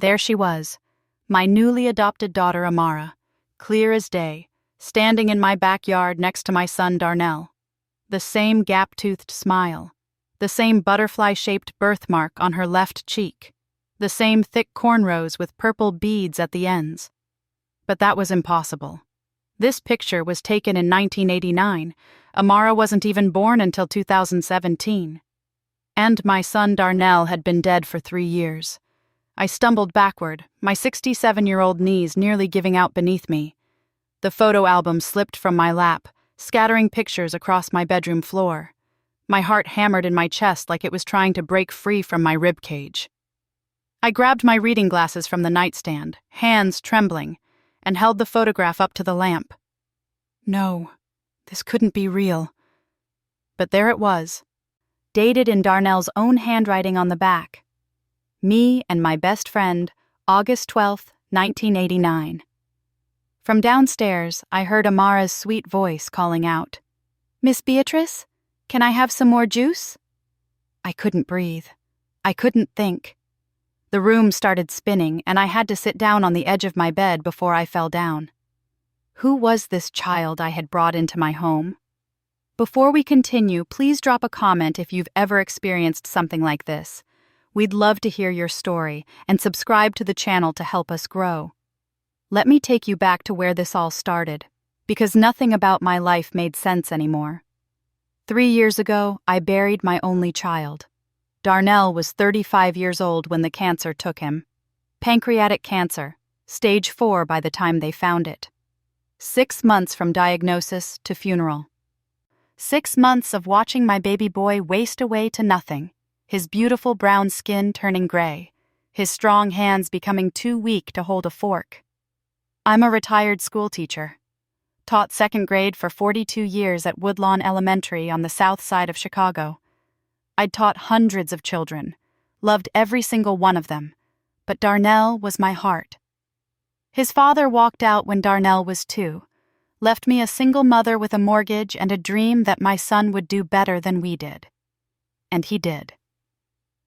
There she was, my newly adopted daughter Amara, clear as day, standing in my backyard next to my son Darnell. The same gap-toothed smile, the same butterfly-shaped birthmark on her left cheek, the same thick cornrows with purple beads at the ends. But that was impossible. This picture was taken in 1989. Amara wasn't even born until 2017. And my son Darnell had been dead for 3 years. I stumbled backward, my 67-year-old knees nearly giving out beneath me. The photo album slipped from my lap, scattering pictures across my bedroom floor. My heart hammered in my chest like it was trying to break free from my rib cage. I grabbed my reading glasses from the nightstand, hands trembling, and held the photograph up to the lamp. No, this couldn't be real. But there it was, dated in Darnell's own handwriting on the back. Me and my best friend, August 12th, 1989. From downstairs, I heard Amara's sweet voice calling out, "Miss Beatrice, can I have some more juice?" I couldn't breathe. I couldn't think. The room started spinning, and I had to sit down on the edge of my bed before I fell down. Who was this child I had brought into my home? Before we continue, please drop a comment if you've ever experienced something like this. We'd love to hear your story, and subscribe to the channel to help us grow. Let me take you back to where this all started, because nothing about my life made sense anymore. 3 years ago, I buried my only child. Darnell was 35 years old when the cancer took him. Pancreatic cancer, stage 4 by the time they found it. 6 months from diagnosis to funeral. 6 months of watching my baby boy waste away to nothing, his beautiful brown skin turning gray, his strong hands becoming too weak to hold a fork. I'm a retired schoolteacher. Taught 2nd grade for 42 years at Woodlawn Elementary on the south side of Chicago. I'd taught hundreds of children, loved every single one of them, but Darnell was my heart. His father walked out when Darnell was 2, left me a single mother with a mortgage and a dream that my son would do better than we did. And he did.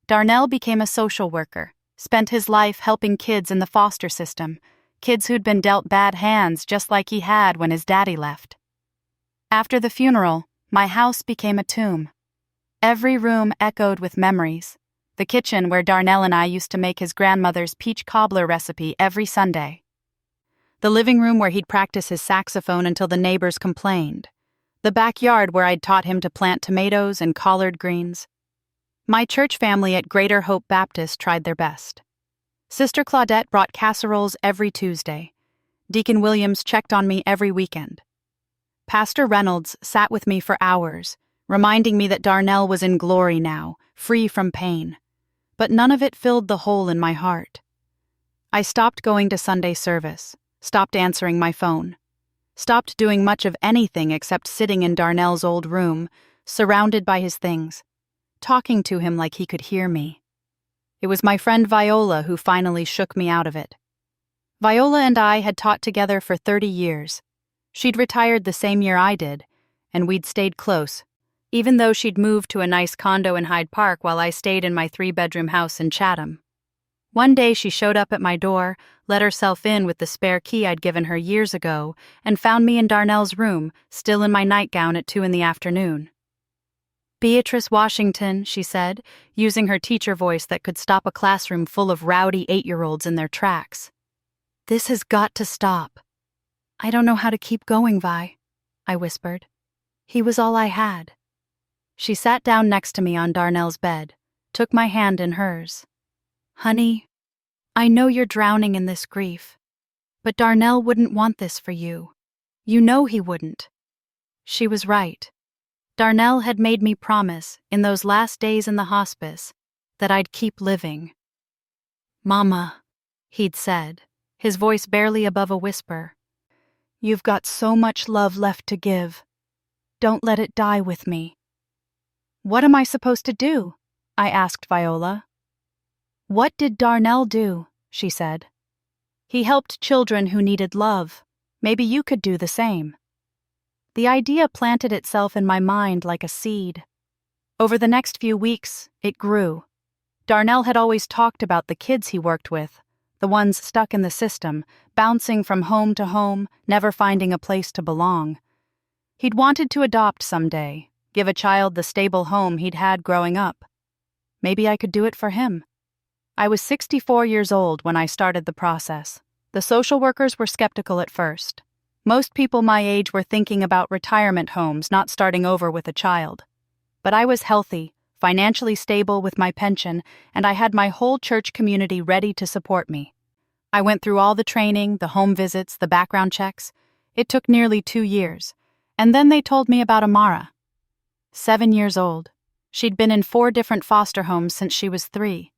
Darnell became a social worker, spent his life helping kids in the foster system, kids who'd been dealt bad hands just like he had when his daddy left. After the funeral, my house became a tomb. Every room echoed with memories. The kitchen where Darnell and I used to make his grandmother's peach cobbler recipe every Sunday. The living room where he'd practice his saxophone until the neighbors complained. The backyard where I'd taught him to plant tomatoes and collard greens. My church family at Greater Hope Baptist tried their best. Sister Claudette brought casseroles every Tuesday. Deacon Williams checked on me every weekend. Pastor Reynolds sat with me for hours, reminding me that Darnell was in glory now, free from pain. But none of it filled the hole in my heart. I stopped going to Sunday service, stopped answering my phone, stopped doing much of anything except sitting in Darnell's old room, surrounded by his things, talking to him like he could hear me. It was my friend Viola who finally shook me out of it. Viola and I had taught together for 30 years. She'd retired the same year I did, and we'd stayed close, even though she'd moved to a nice condo in Hyde Park while I stayed in my 3-bedroom house in Chatham. One day she showed up at my door, let herself in with the spare key I'd given her years ago, and found me in Darnell's room, still in my nightgown at 2 p.m. "Beatrice Washington," she said, using her teacher voice that could stop a classroom full of rowdy 8-year-olds in their tracks. "This has got to stop." "I don't know how to keep going, Vi," I whispered. "He was all I had." She sat down next to me on Darnell's bed, took my hand in hers. "Honey, I know you're drowning in this grief, but Darnell wouldn't want this for you. You know he wouldn't." She was right. Darnell had made me promise, in those last days in the hospice, that I'd keep living. "Mama," he'd said, his voice barely above a whisper, "you've got so much love left to give. Don't let it die with me." "What am I supposed to do?" I asked Viola. "What did Darnell do?" she said. "He helped children who needed love. Maybe you could do the same." The idea planted itself in my mind like a seed. Over the next few weeks, it grew. Darnell had always talked about the kids he worked with, the ones stuck in the system, bouncing from home to home, never finding a place to belong. He'd wanted to adopt someday, give a child the stable home he'd had growing up. Maybe I could do it for him. I was 64 years old when I started the process. The social workers were skeptical at first. Most people my age were thinking about retirement homes, not starting over with a child. But I was healthy, financially stable with my pension, and I had my whole church community ready to support me. I went through all the training, the home visits, the background checks. It took nearly 2 years. And then they told me about Amara. 7 years old. She'd been in 4 different foster homes since she was 3.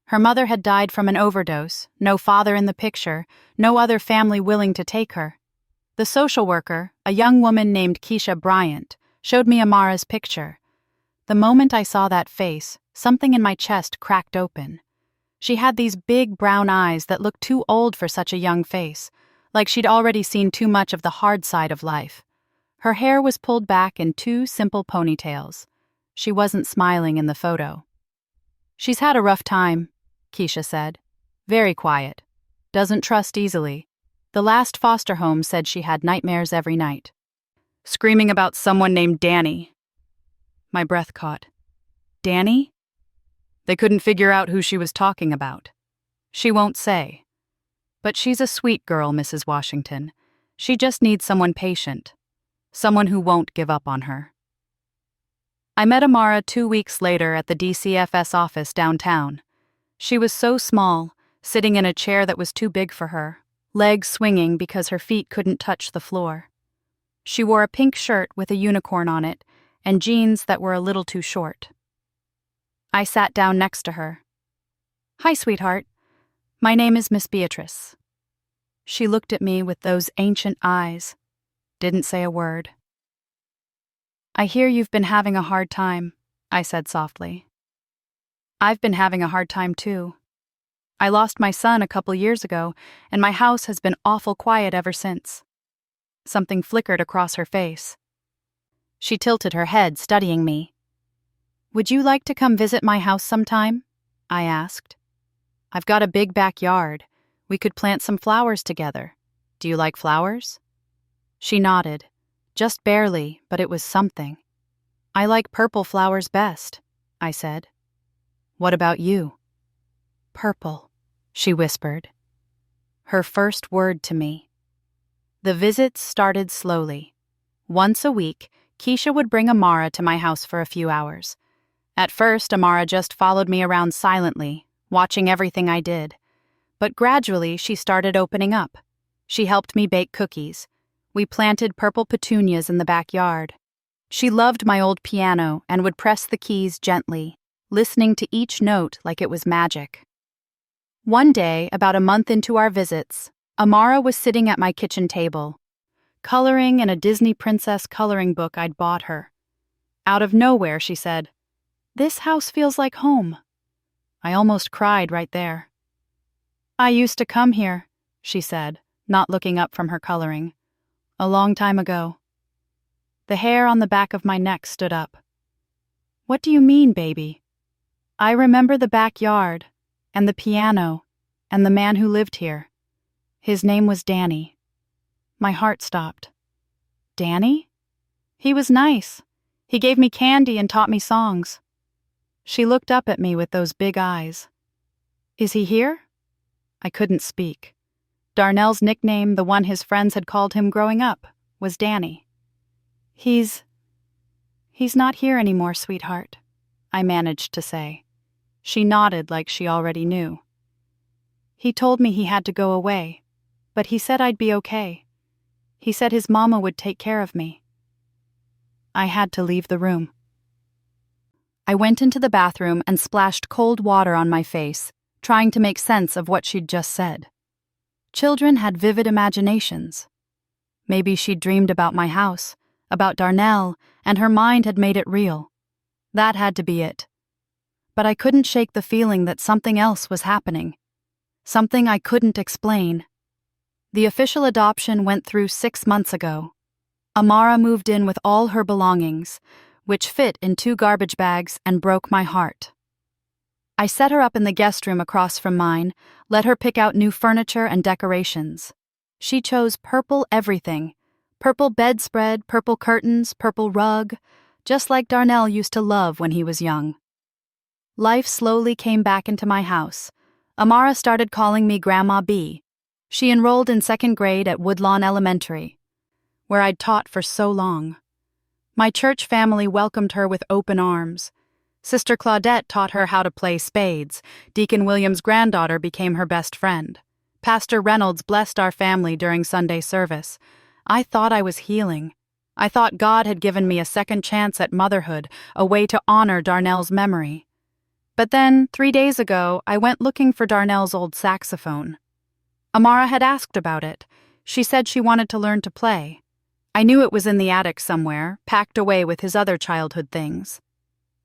Her mother had died from an overdose, no father in the picture, no other family willing to take her. The social worker, a young woman named Keisha Bryant, showed me Amara's picture. The moment I saw that face, something in my chest cracked open. She had these big brown eyes that looked too old for such a young face, like she'd already seen too much of the hard side of life. Her hair was pulled back in 2 simple ponytails. She wasn't smiling in the photo. "She's had a rough time," Keisha said. "Very quiet. Doesn't trust easily. The last foster home said she had nightmares every night. Screaming about someone named Danny." My breath caught. Danny? They couldn't figure out who she was talking about. She won't say. But she's a sweet girl, Mrs. Washington. She just needs someone patient. Someone who won't give up on her. I met Amara 2 weeks later at the DCFS office downtown. She was so small, sitting in a chair that was too big for her, legs swinging because her feet couldn't touch the floor. She wore a pink shirt with a unicorn on it and jeans that were a little too short. I sat down next to her. "Hi, sweetheart. My name is Miss Beatrice." She looked at me with those ancient eyes. Didn't say a word. "I hear you've been having a hard time," I said softly. "I've been having a hard time too. I lost my son a couple years ago, and my house has been awful quiet ever since." Something flickered across her face. She tilted her head, studying me. "Would you like to come visit my house sometime?" I asked. "I've got a big backyard. We could plant some flowers together. Do you like flowers?" She nodded. Just barely, but it was something. "I like purple flowers best," I said. "What about you?" "Purple," she whispered. Her first word to me. The visits started slowly. Once a week, Keisha would bring Amara to my house for a few hours. At first, Amara just followed me around silently, watching everything I did. But gradually, she started opening up. She helped me bake cookies. We planted purple petunias in the backyard. She loved my old piano and would press the keys gently, listening to each note like it was magic. One day, about a month into our visits, Amara was sitting at my kitchen table, coloring in a Disney princess coloring book I'd bought her. Out of nowhere, she said, "This house feels like home." I almost cried right there. "I used to come here," she said, not looking up from her coloring. "A long time ago." The hair on the back of my neck stood up. "What do you mean, baby?" "I remember the backyard, and the piano, and the man who lived here. His name was Danny." My heart stopped. "Danny?" "He was nice. He gave me candy and taught me songs." She looked up at me with those big eyes. "Is he here?" I couldn't speak. Darnell's nickname, the one his friends had called him growing up, was Danny. He's not here anymore, sweetheart," I managed to say. She nodded like she already knew. "He told me he had to go away, but he said I'd be okay. He said his mama would take care of me." I had to leave the room. I went into the bathroom and splashed cold water on my face, trying to make sense of what she'd just said. Children had vivid imaginations. Maybe she'd dreamed about my house, about Darnell, and her mind had made it real. That had to be it. But I couldn't shake the feeling that something else was happening. Something I couldn't explain. The official adoption went through 6 months ago. Amara moved in with all her belongings, which fit in 2 garbage bags and broke my heart. I set her up in the guest room across from mine, let her pick out new furniture and decorations. She chose purple everything. Purple bedspread, purple curtains, purple rug, just like Darnell used to love when he was young. Life slowly came back into my house. Amara started calling me Grandma B. She enrolled in 2nd grade at Woodlawn Elementary, where I'd taught for so long. My church family welcomed her with open arms. Sister Claudette taught her how to play spades. Deacon William's granddaughter became her best friend. Pastor Reynolds blessed our family during Sunday service. I thought I was healing. I thought God had given me a second chance at motherhood, a way to honor Darnell's memory. But then, 3 days ago, I went looking for Darnell's old saxophone. Amara had asked about it. She said she wanted to learn to play. I knew it was in the attic somewhere, packed away with his other childhood things.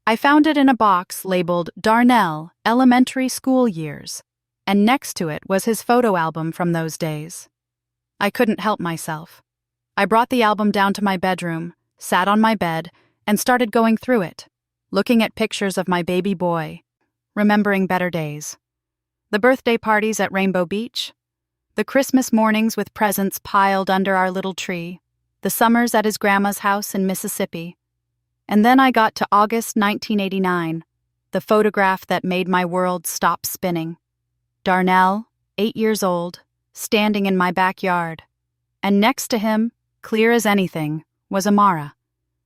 I found it in a box labeled Darnell, Elementary School Years, and next to it was his photo album from those days. I couldn't help myself. I brought the album down to my bedroom, sat on my bed, and started going through it, looking at pictures of my baby boy, remembering better days. The birthday parties at Rainbow Beach, the Christmas mornings with presents piled under our little tree, the summers at his grandma's house in Mississippi. And then I got to August 1989, the photograph that made my world stop spinning. Darnell, 8 years old, standing in my backyard, and next to him, clear as anything, was Amara.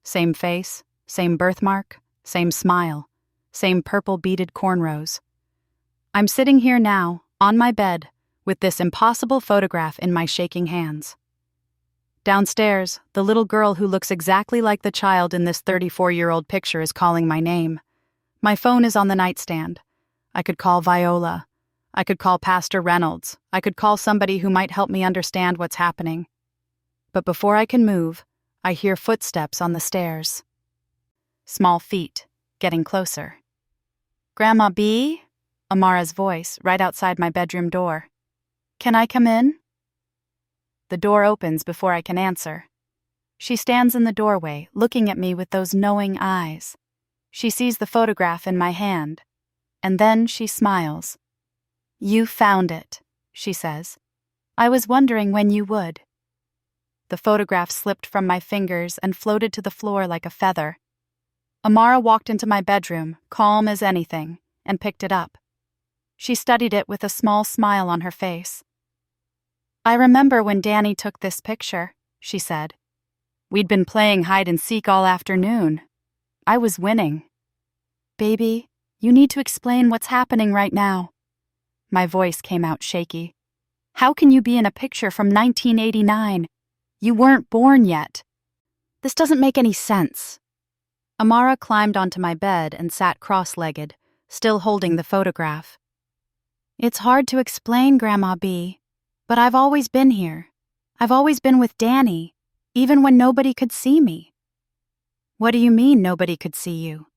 Same face, same birthmark, same smile, same purple beaded cornrows. I'm sitting here now, on my bed, with this impossible photograph in my shaking hands. Downstairs, the little girl who looks exactly like the child in this 34-year-old picture is calling my name. My phone is on the nightstand. I could call Viola. I could call Pastor Reynolds. I could call somebody who might help me understand what's happening. But before I can move, I hear footsteps on the stairs. Small feet, getting closer. Grandma B? Amara's voice, right outside my bedroom door. Can I come in? The door opens before I can answer. She stands in the doorway, looking at me with those knowing eyes. She sees the photograph in my hand, and then she smiles. You found it, she says. I was wondering when you would. The photograph slipped from my fingers and floated to the floor like a feather. Amara walked into my bedroom, calm as anything, and picked it up. She studied it with a small smile on her face. I remember when Danny took this picture, she said. We'd been playing hide and seek all afternoon. I was winning. Baby, you need to explain what's happening right now. My voice came out shaky. How can you be in a picture from 1989? You weren't born yet. This doesn't make any sense. Amara climbed onto my bed and sat cross-legged, still holding the photograph. It's hard to explain, Grandma B, but I've always been here. I've always been with Danny, even when nobody could see me. What do you mean nobody could see you?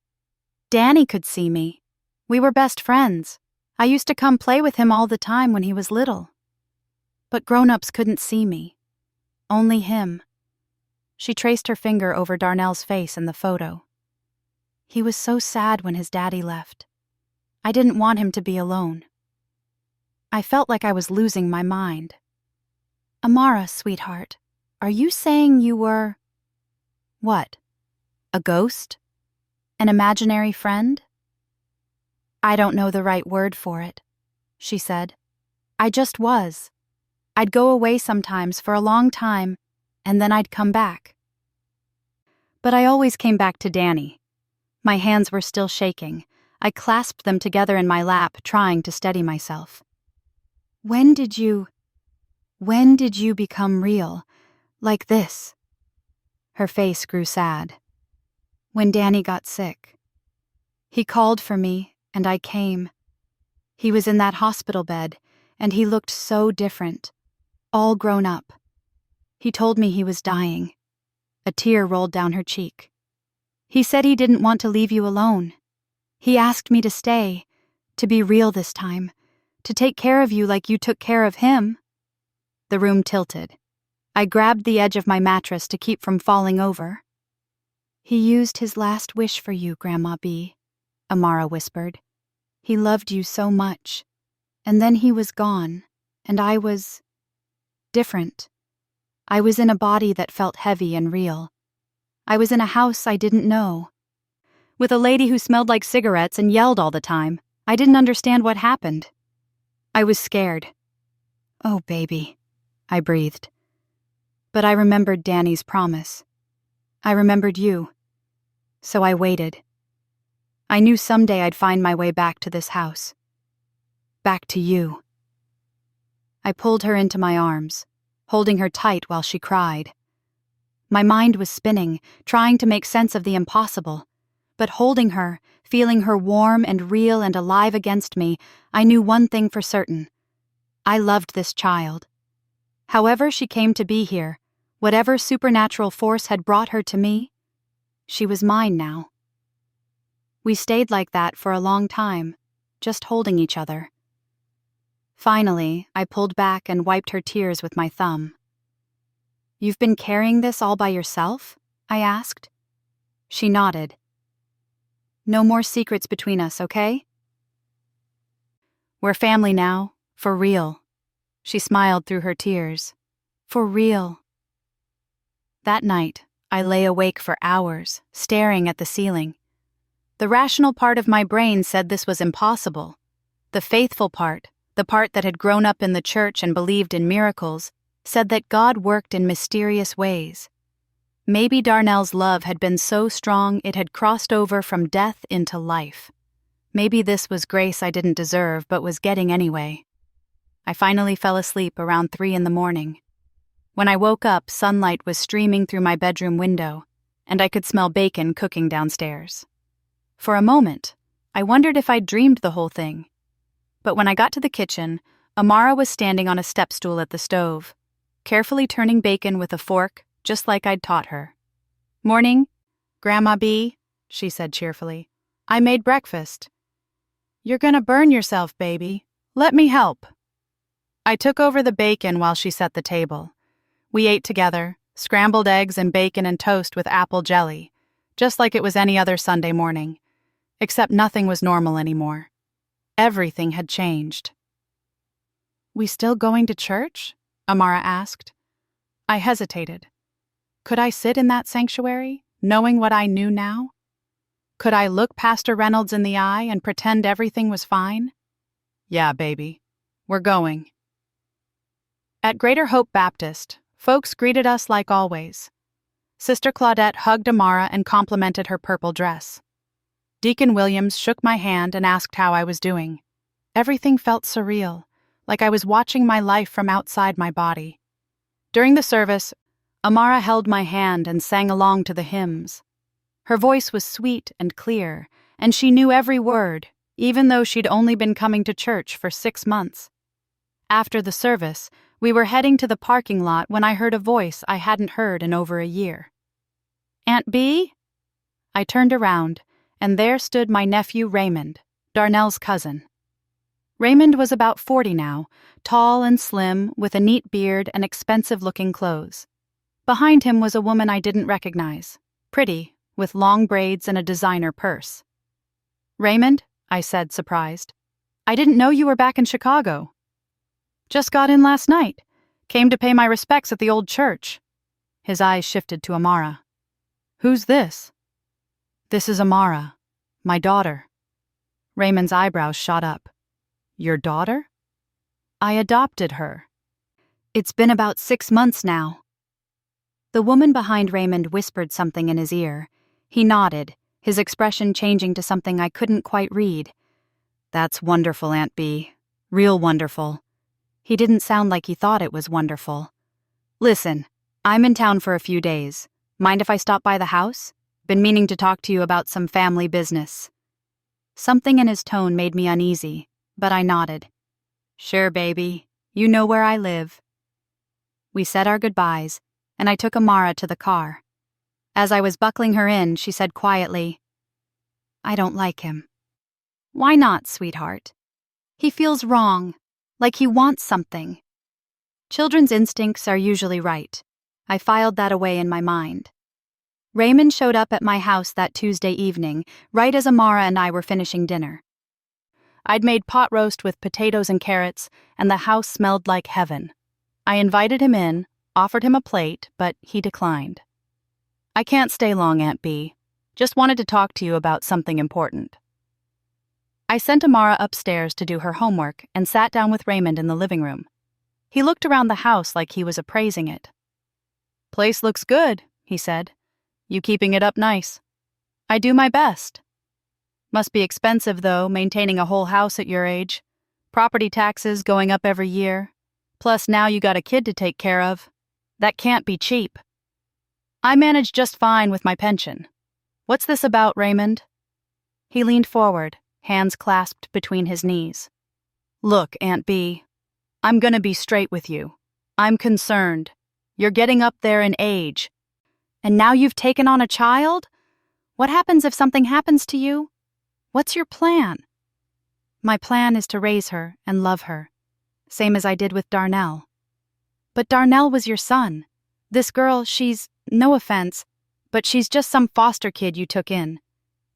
Danny could see me. We were best friends. I used to come play with him all the time when he was little. But grown-ups couldn't see me. Only him. She traced her finger over Darnell's face in the photo. He was so sad when his daddy left. I didn't want him to be alone. I felt like I was losing my mind. Amara, sweetheart, are you saying you were... What? A ghost? An imaginary friend? I don't know the right word for it, she said. I just was. I'd go away sometimes for a long time, and then I'd come back. But I always came back to Danny. My hands were still shaking. I clasped them together in my lap, trying to steady myself. When did you become real, like this? Her face grew sad. When Danny got sick. He called for me, and I came. He was in that hospital bed, and he looked so different, all grown up. He told me he was dying. A tear rolled down her cheek. He said he didn't want to leave you alone. He asked me to stay, to be real this time, to take care of you like you took care of him. The room tilted. I grabbed the edge of my mattress to keep from falling over. He used his last wish for you, Grandma B, Amara whispered. He loved you so much, And then he was gone, and I was different. I was in a body that felt heavy and real. I was in a house I didn't know, with a lady who smelled like cigarettes and yelled all the time. I didn't understand what happened. I was scared. "Oh, baby," I breathed. But I remembered Danny's promise. I remembered you. So I waited. I knew someday I'd find my way back to this house. Back to you. I pulled her into my arms, holding her tight while she cried. My mind was spinning, trying to make sense of the impossible. But holding her, feeling her warm and real and alive against me, I knew one thing for certain. I loved this child. However she came to be here, whatever supernatural force had brought her to me, she was mine now. We stayed like that for a long time, just holding each other. Finally, I pulled back and wiped her tears with my thumb. "You've been carrying this all by yourself?" I asked. She nodded. "No more secrets between us, okay? We're family now, for real." She smiled through her tears. "For real." That night, I lay awake for hours, staring at the ceiling. The rational part of my brain said this was impossible. The faithful part, the part that had grown up in the church and believed in miracles, said that God worked in mysterious ways. Maybe Darnell's love had been so strong it had crossed over from death into life. Maybe this was grace I didn't deserve but was getting anyway. I finally fell asleep around 3 a.m. When I woke up, sunlight was streaming through my bedroom window, and I could smell bacon cooking downstairs. For a moment, I wondered if I'd dreamed the whole thing. But when I got to the kitchen, Amara was standing on a step stool at the stove, carefully turning bacon with a fork, just like I'd taught her. "Morning, Grandma B," she said cheerfully. "I made breakfast." "You're gonna burn yourself, baby. Let me help." I took over the bacon while she set the table. We ate together, scrambled eggs and bacon and toast with apple jelly, just like it was any other Sunday morning. Except nothing was normal anymore. Everything had changed. "We still going to church?" Amara asked. I hesitated. Could I sit in that sanctuary, knowing what I knew now? Could I look Pastor Reynolds in the eye and pretend everything was fine? "Yeah, baby. We're going." At Greater Hope Baptist, folks greeted us like always. Sister Claudette hugged Amara and complimented her purple dress. Deacon Williams shook my hand and asked how I was doing. Everything felt surreal, like I was watching my life from outside my body. During the service, Amara held my hand and sang along to the hymns. Her voice was sweet and clear, and she knew every word, even though she'd only been coming to church for 6 months. After the service, we were heading to the parking lot when I heard a voice I hadn't heard in over a year. "Aunt B?" I turned around, and there stood my nephew Raymond, Darnell's cousin. Raymond was about 40 now, tall and slim, with a neat beard and expensive-looking clothes. Behind him was a woman I didn't recognize, pretty, with long braids and a designer purse. "Raymond," I said, surprised. "I didn't know you were back in Chicago." "Just got in last night. Came to pay my respects at the old church." His eyes shifted to Amara. "Who's this?" "This is Amara, my daughter." Raymond's eyebrows shot up. "Your daughter?" "I adopted her. It's been about 6 months now." The woman behind Raymond whispered something in his ear. He nodded, his expression changing to something I couldn't quite read. "That's wonderful, Aunt B. Real wonderful." He didn't sound like he thought it was wonderful. "Listen, I'm in town for a few days. Mind if I stop by the house? Been meaning to talk to you about some family business." Something in his tone made me uneasy, but I nodded. "Sure, baby. You know where I live." We said our goodbyes, and I took Amara to the car. As I was buckling her in, she said quietly, "I don't like him." "Why not, sweetheart?" "He feels wrong, like he wants something." Children's instincts are usually right. I filed that away in my mind. Raymond showed up at my house that Tuesday evening, right as Amara and I were finishing dinner. I'd made pot roast with potatoes and carrots, and the house smelled like heaven. I invited him in, offered him a plate, but he declined. "I can't stay long, Aunt B. Just wanted to talk to you about something important." I sent Amara upstairs to do her homework and sat down with Raymond in the living room. He looked around the house like he was appraising it. "Place looks good," he said. "You keeping it up nice." "I do my best." "Must be expensive, though, maintaining a whole house at your age. Property taxes going up every year. Plus now you got a kid to take care of. That can't be cheap." "I manage just fine with my pension. What's this about, Raymond?" He leaned forward, hands clasped between his knees. "Look, Aunt B, I'm gonna be straight with you. I'm concerned. You're getting up there in age. And now you've taken on a child? What happens if something happens to you? What's your plan?" "My plan is to raise her and love her, same as I did with Darnell." "But Darnell was your son. This girl, she's, no offense, but she's just some foster kid you took in.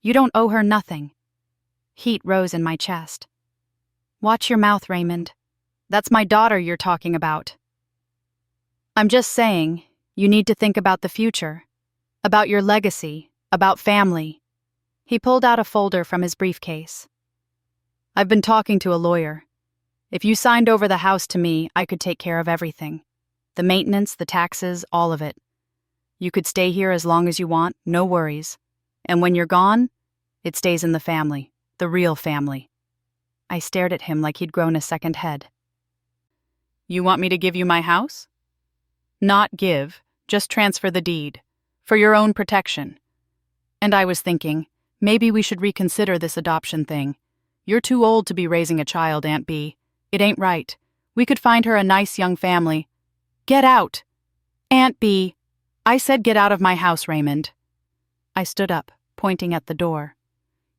You don't owe her nothing." Heat rose in my chest. "Watch your mouth, Raymond. That's my daughter you're talking about." "I'm just saying, you need to think about the future, about your legacy, about family." He pulled out a folder from his briefcase. "I've been talking to a lawyer. If you signed over the house to me, I could take care of everything. The maintenance, the taxes, all of it. You could stay here as long as you want, no worries. And when you're gone, it stays in the family, the real family." I stared at him like he'd grown a second head. "You want me to give you my house?" "Not give, just transfer the deed, for your own protection. And I was thinking, maybe we should reconsider this adoption thing. You're too old to be raising a child, Aunt B. It ain't right. We could find her a nice young family." "Get out!" "Aunt B, I said get out of my house, Raymond." I stood up, pointing at the door.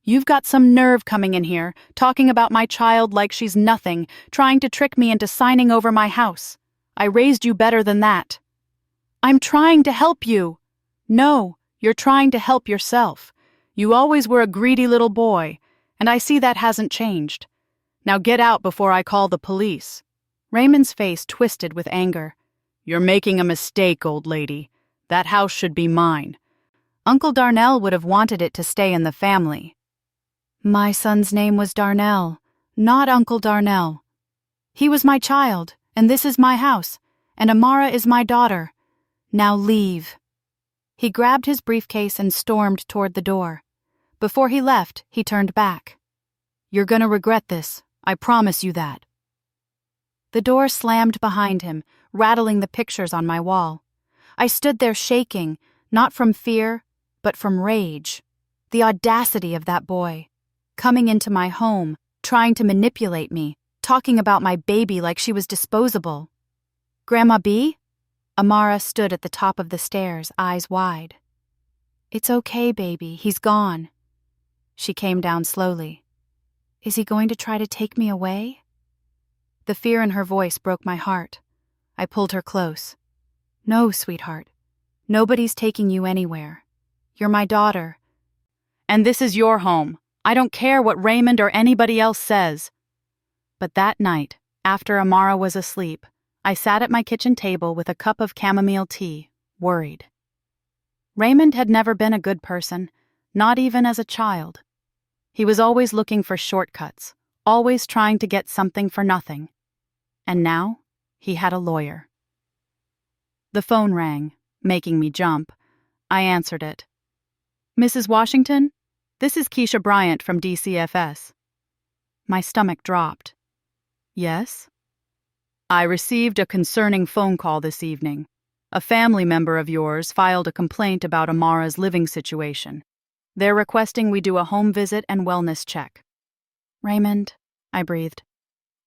"You've got some nerve coming in here, talking about my child like she's nothing, trying to trick me into signing over my house. I raised you better than that." "I'm trying to help you." "No, you're trying to help yourself. You always were a greedy little boy, and I see that hasn't changed. Now get out before I call the police." Raymond's face twisted with anger. "You're making a mistake, old lady. That house should be mine. Uncle Darnell would have wanted it to stay in the family." "My son's name was Darnell, not Uncle Darnell. He was my child, and this is my house, and Amara is my daughter. Now leave." He grabbed his briefcase and stormed toward the door. Before he left, he turned back. "You're gonna regret this, I promise you that." The door slammed behind him, rattling the pictures on my wall. I stood there shaking, not from fear, but from rage. The audacity of that boy, coming into my home, trying to manipulate me, talking about my baby like she was disposable. "Grandma B?" Amara stood at the top of the stairs, eyes wide. "It's okay, baby, he's gone." She came down slowly. "Is he going to try to take me away?" The fear in her voice broke my heart. I pulled her close. "No, sweetheart. Nobody's taking you anywhere. You're my daughter. And this is your home. I don't care what Raymond or anybody else says." But that night, after Amara was asleep, I sat at my kitchen table with a cup of chamomile tea, worried. Raymond had never been a good person, not even as a child. He was always looking for shortcuts, always trying to get something for nothing. And now, he had a lawyer. The phone rang, making me jump. I answered it. "Mrs. Washington? This is Keisha Bryant from DCFS." My stomach dropped. "Yes?" "I received a concerning phone call this evening. A family member of yours filed a complaint about Amara's living situation. They're requesting we do a home visit and wellness check." "Raymond," I breathed.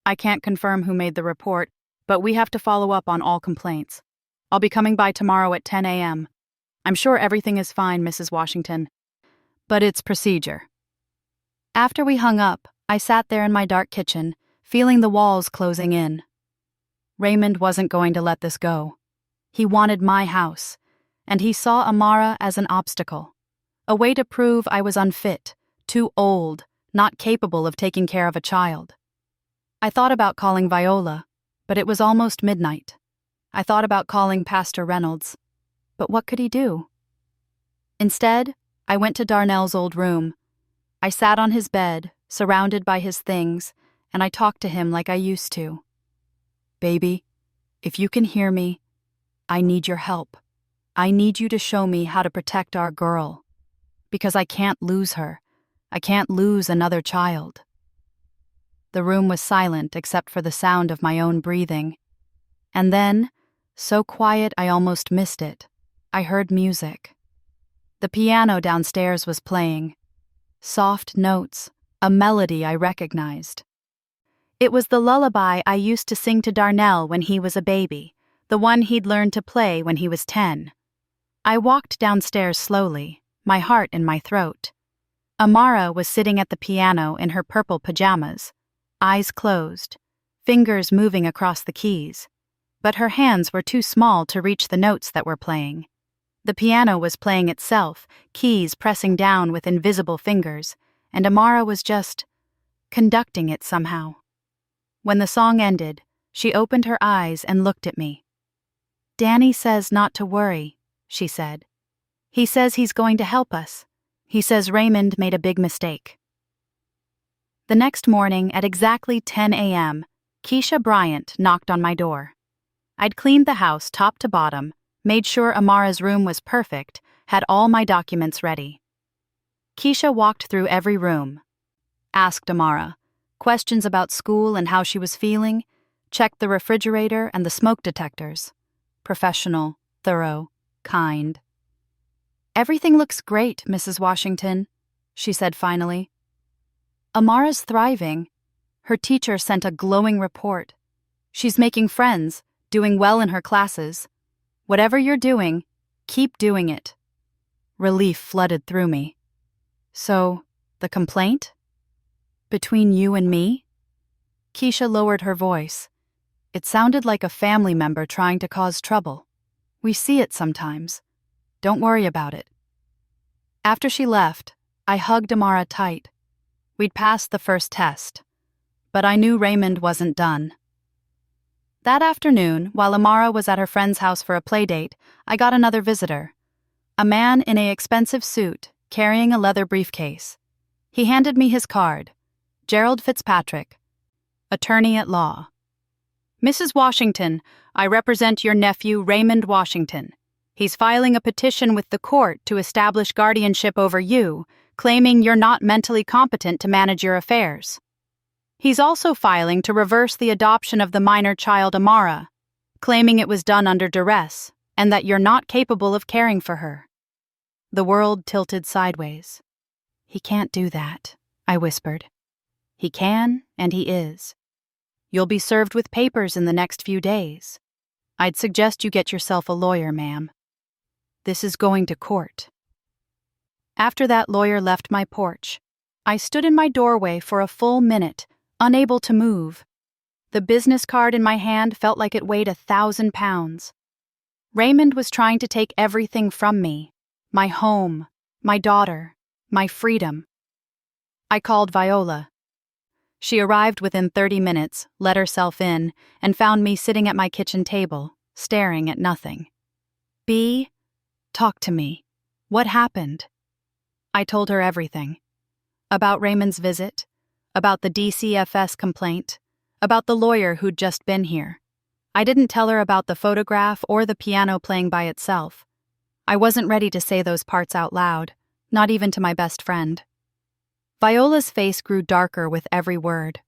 "I can't confirm who made the report, but we have to follow up on all complaints. I'll be coming by tomorrow at 10 a.m. I'm sure everything is fine, Mrs. Washington, but it's procedure." After we hung up, I sat there in my dark kitchen, feeling the walls closing in. Raymond wasn't going to let this go. He wanted my house, and he saw Amara as an obstacle, a way to prove I was unfit, too old, not capable of taking care of a child. I thought about calling Viola, but it was almost midnight. I thought about calling Pastor Reynolds, but what could he do? Instead, I went to Darnell's old room. I sat on his bed, surrounded by his things, and I talked to him like I used to. "Baby, if you can hear me, I need your help. I need you to show me how to protect our girl. Because I can't lose her. I can't lose another child." The room was silent except for the sound of my own breathing. And then, so quiet I almost missed it, I heard music. The piano downstairs was playing. Soft notes, a melody I recognized. It was the lullaby I used to sing to Darnell when he was a baby, the one he'd learned to play when he was 10. I walked downstairs slowly, my heart in my throat. Amara was sitting at the piano in her purple pajamas, eyes closed, fingers moving across the keys, but her hands were too small to reach the notes that were playing. The piano was playing itself, keys pressing down with invisible fingers, and Amara was just conducting it somehow. When the song ended, she opened her eyes and looked at me. "Danny says not to worry," she said. "He says he's going to help us. He says Raymond made a big mistake." The next morning at exactly 10 a.m., Keisha Bryant knocked on my door. I'd cleaned the house top to bottom, made sure Amara's room was perfect, had all my documents ready. Keisha walked through every room, asked Amara questions about school and how she was feeling, checked the refrigerator and the smoke detectors. Professional, thorough, kind. "Everything looks great, Mrs. Washington," she said finally. "Amara's thriving. Her teacher sent a glowing report. She's making friends, doing well in her classes. Whatever you're doing, keep doing it." Relief flooded through me. "So, the complaint? Between you and me?" Keisha lowered her voice. It sounded like a family member trying to cause trouble. "We see it sometimes. Don't worry about it." After she left, I hugged Amara tight. We'd passed the first test, but I knew Raymond wasn't done. That afternoon, while Amara was at her friend's house for a playdate, I got another visitor. A man in an expensive suit, carrying a leather briefcase. He handed me his card. Gerald Fitzpatrick, attorney at law. "Mrs. Washington, I represent your nephew Raymond Washington. He's filing a petition with the court to establish guardianship over you, claiming you're not mentally competent to manage your affairs. He's also filing to reverse the adoption of the minor child Amara, claiming it was done under duress and that you're not capable of caring for her." The world tilted sideways. "He can't do that," I whispered. "He can, and he is. You'll be served with papers in the next few days. I'd suggest you get yourself a lawyer, ma'am. This is going to court." After that lawyer left my porch, I stood in my doorway for a full minute, unable to move. The business card in my hand felt like it weighed 1,000 pounds. Raymond was trying to take everything from me. My home, my daughter, my freedom. I called Viola. She arrived within 30 minutes, let herself in, and found me sitting at my kitchen table, staring at nothing. "B, talk to me. What happened?" I told her everything. About Raymond's visit, about the DCFS complaint, about the lawyer who'd just been here. I didn't tell her about the photograph or the piano playing by itself. I wasn't ready to say those parts out loud, not even to my best friend. Viola's face grew darker with every word.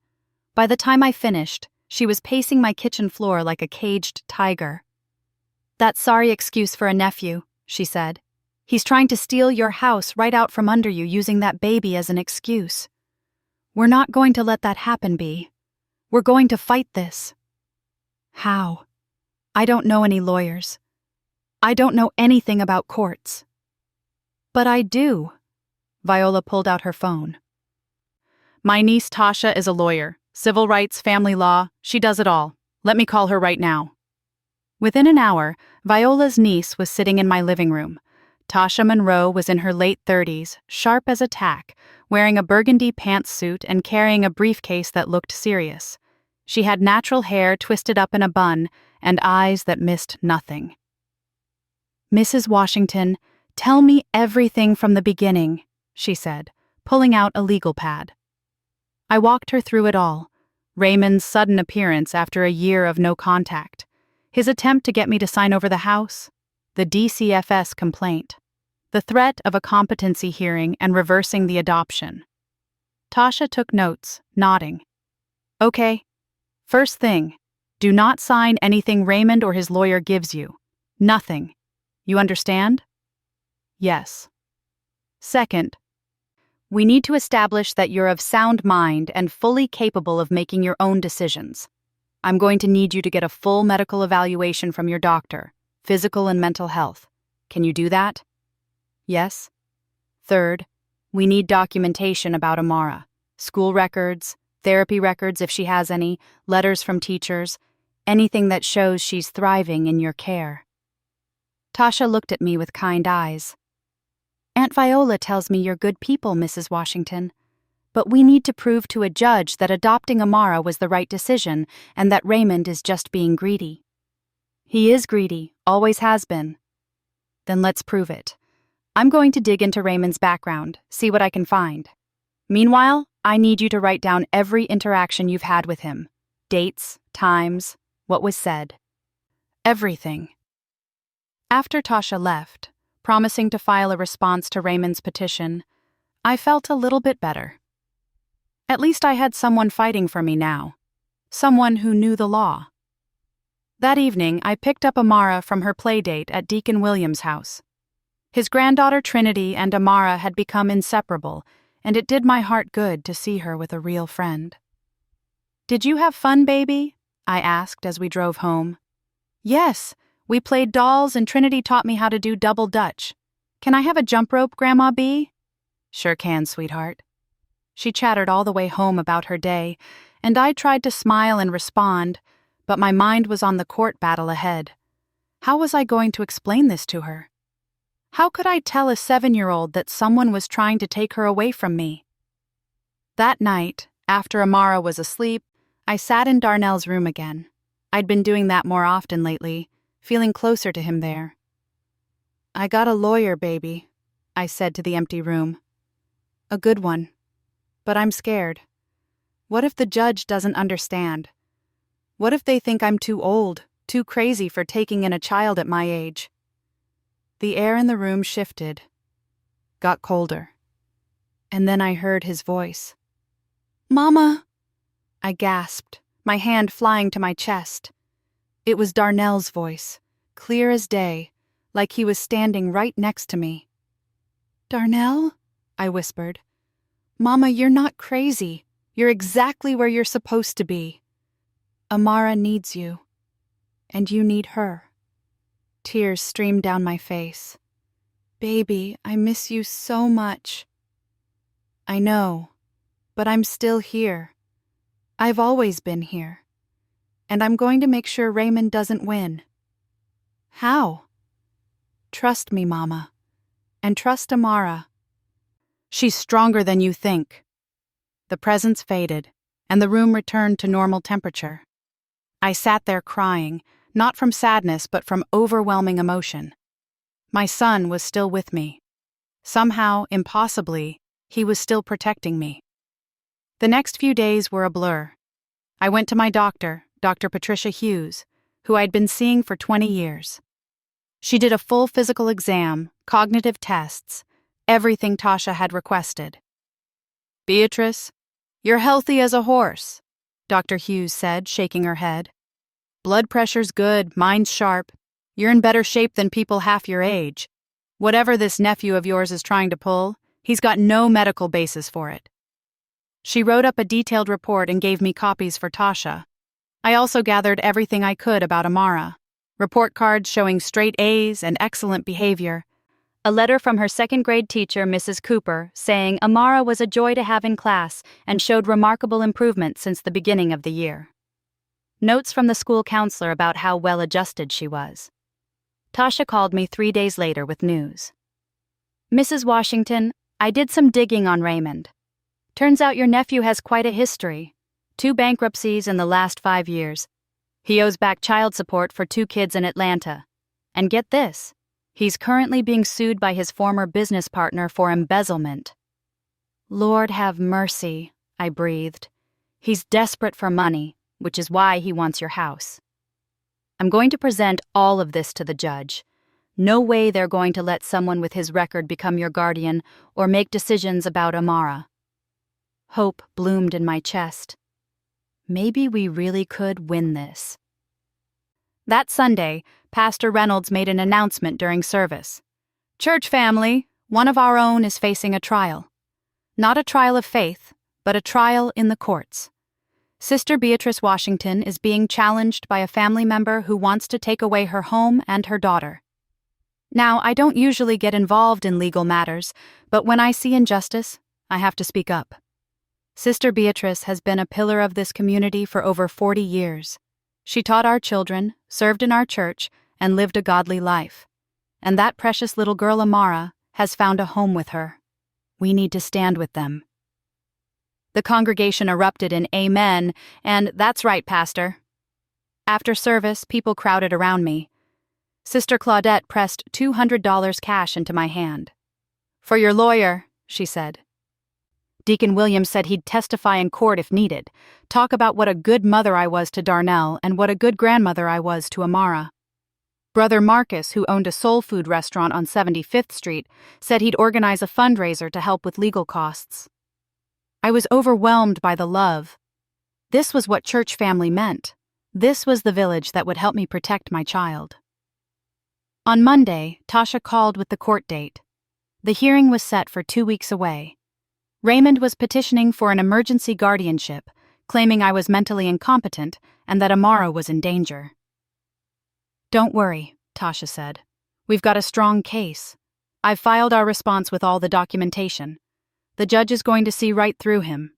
By the time I finished, she was pacing my kitchen floor like a caged tiger. "That sorry excuse for a nephew," she said. "He's trying to steal your house right out from under you using that baby as an excuse. We're not going to let that happen, B. We're going to fight this." "How? I don't know any lawyers. I don't know anything about courts." "But I do." Viola pulled out her phone. "My niece Tasha is a lawyer. Civil rights, family law, she does it all. Let me call her right now." Within an hour, Viola's niece was sitting in my living room. Tasha Monroe was in her late 30s, sharp as a tack, wearing a burgundy pantsuit and carrying a briefcase that looked serious. She had natural hair twisted up in a bun and eyes that missed nothing. "Mrs. Washington, tell me everything from the beginning," she said, pulling out a legal pad. I walked her through it all. Raymond's sudden appearance after a year of no contact, his attempt to get me to sign over the house, the DCFS complaint, the threat of a competency hearing and reversing the adoption. Tasha took notes, nodding. "Okay. First thing, do not sign anything Raymond or his lawyer gives you. Nothing. You understand?" "Yes." "Second, we need to establish that you're of sound mind and fully capable of making your own decisions. I'm going to need you to get a full medical evaluation from your doctor, physical and mental health. Can you do that?" "Yes." "Third, we need documentation about Amara. School records, therapy records if she has any, letters from teachers, anything that shows she's thriving in your care." Tasha looked at me with kind eyes. "Aunt Viola tells me you're good people, Mrs. Washington. But we need to prove to a judge that adopting Amara was the right decision and that Raymond is just being greedy." "He is greedy, always has been." "Then let's prove it. I'm going to dig into Raymond's background, see what I can find. Meanwhile, I need you to write down every interaction you've had with him. Dates, times, what was said. Everything." After Tasha left, promising to file a response to Raymond's petition, I felt a little bit better. At least I had someone fighting for me now. Someone who knew the law. That evening, I picked up Amara from her playdate at Deacon Williams' house. His granddaughter Trinity and Amara had become inseparable, and it did my heart good to see her with a real friend. "Did you have fun, baby?" I asked as we drove home. "Yes, we played dolls and Trinity taught me how to do double Dutch. Can I have a jump rope, Grandma B?" "Sure can, sweetheart." She chattered all the way home about her day, and I tried to smile and respond, but my mind was on the court battle ahead. How was I going to explain this to her? How could I tell a 7-year-old that someone was trying to take her away from me? That night, after Amara was asleep, I sat in Darnell's room again. I'd been doing that more often lately, feeling closer to him there. "I got a lawyer, baby," I said to the empty room. "A good one. But I'm scared. What if the judge doesn't understand? What if they think I'm too old, too crazy for taking in a child at my age?" The air in the room shifted, got colder. And then I heard his voice. "Mama!" I gasped, my hand flying to my chest. It was Darnell's voice, clear as day, like he was standing right next to me. "Darnell?" I whispered. "Mama, you're not crazy. You're exactly where you're supposed to be. Amara needs you. And you need her." Tears streamed down my face. "Baby, I miss you so much." "I know, but I'm still here. I've always been here. And I'm going to make sure Raymond doesn't win." "How?" "Trust me, Mama. And trust Amara. She's stronger than you think." The presence faded, and the room returned to normal temperature. I sat there crying, not from sadness but from overwhelming emotion. My son was still with me. Somehow, impossibly, he was still protecting me. The next few days were a blur. I went to my doctor, Dr. Patricia Hughes, who I'd been seeing for 20 years. She did a full physical exam, cognitive tests, everything Tasha had requested. "Beatrice, you're healthy as a horse," Dr. Hughes said, shaking her head. "Blood pressure's good, mind's sharp. You're in better shape than people half your age. Whatever this nephew of yours is trying to pull, he's got no medical basis for it." She wrote up a detailed report and gave me copies for Tasha. I also gathered everything I could about Amara. Report cards showing straight A's and excellent behavior. A letter from her second-grade teacher, Mrs. Cooper, saying Amara was a joy to have in class and showed remarkable improvement since the beginning of the year. Notes from the school counselor about how well-adjusted she was. Tasha called me 3 days later with news. Mrs. Washington, I did some digging on Raymond. Turns out your nephew has quite a history. 2 bankruptcies in the last 5 years. He owes back child support for 2 kids in Atlanta. And get this, he's currently being sued by his former business partner for embezzlement. Lord have mercy, I breathed. He's desperate for money, which is why he wants your house. I'm going to present all of this to the judge. No way they're going to let someone with his record become your guardian or make decisions about Amara. Hope bloomed in my chest. Maybe we really could win this. That Sunday, Pastor Reynolds made an announcement during service. Church family, one of our own is facing a trial. Not a trial of faith, but a trial in the courts. Sister Beatrice Washington is being challenged by a family member who wants to take away her home and her daughter. Now, I don't usually get involved in legal matters, but when I see injustice, I have to speak up. Sister Beatrice has been a pillar of this community for over 40 years. She taught our children, served in our church, and lived a godly life. And that precious little girl Amara has found a home with her. We need to stand with them. The congregation erupted in amen, and that's right, Pastor. After service, people crowded around me. Sister Claudette pressed $200 cash into my hand. For your lawyer, she said. Deacon Williams said he'd testify in court if needed, talk about what a good mother I was to Darnell and what a good grandmother I was to Amara. Brother Marcus, who owned a soul food restaurant on 75th Street, said he'd organize a fundraiser to help with legal costs. I was overwhelmed by the love. This was what church family meant. This was the village that would help me protect my child. On Monday, Tasha called with the court date. The hearing was set for 2 weeks away. Raymond was petitioning for an emergency guardianship, claiming I was mentally incompetent and that Amara was in danger. Don't worry, Tasha said. We've got a strong case. I've filed our response with all the documentation. The judge is going to see right through him.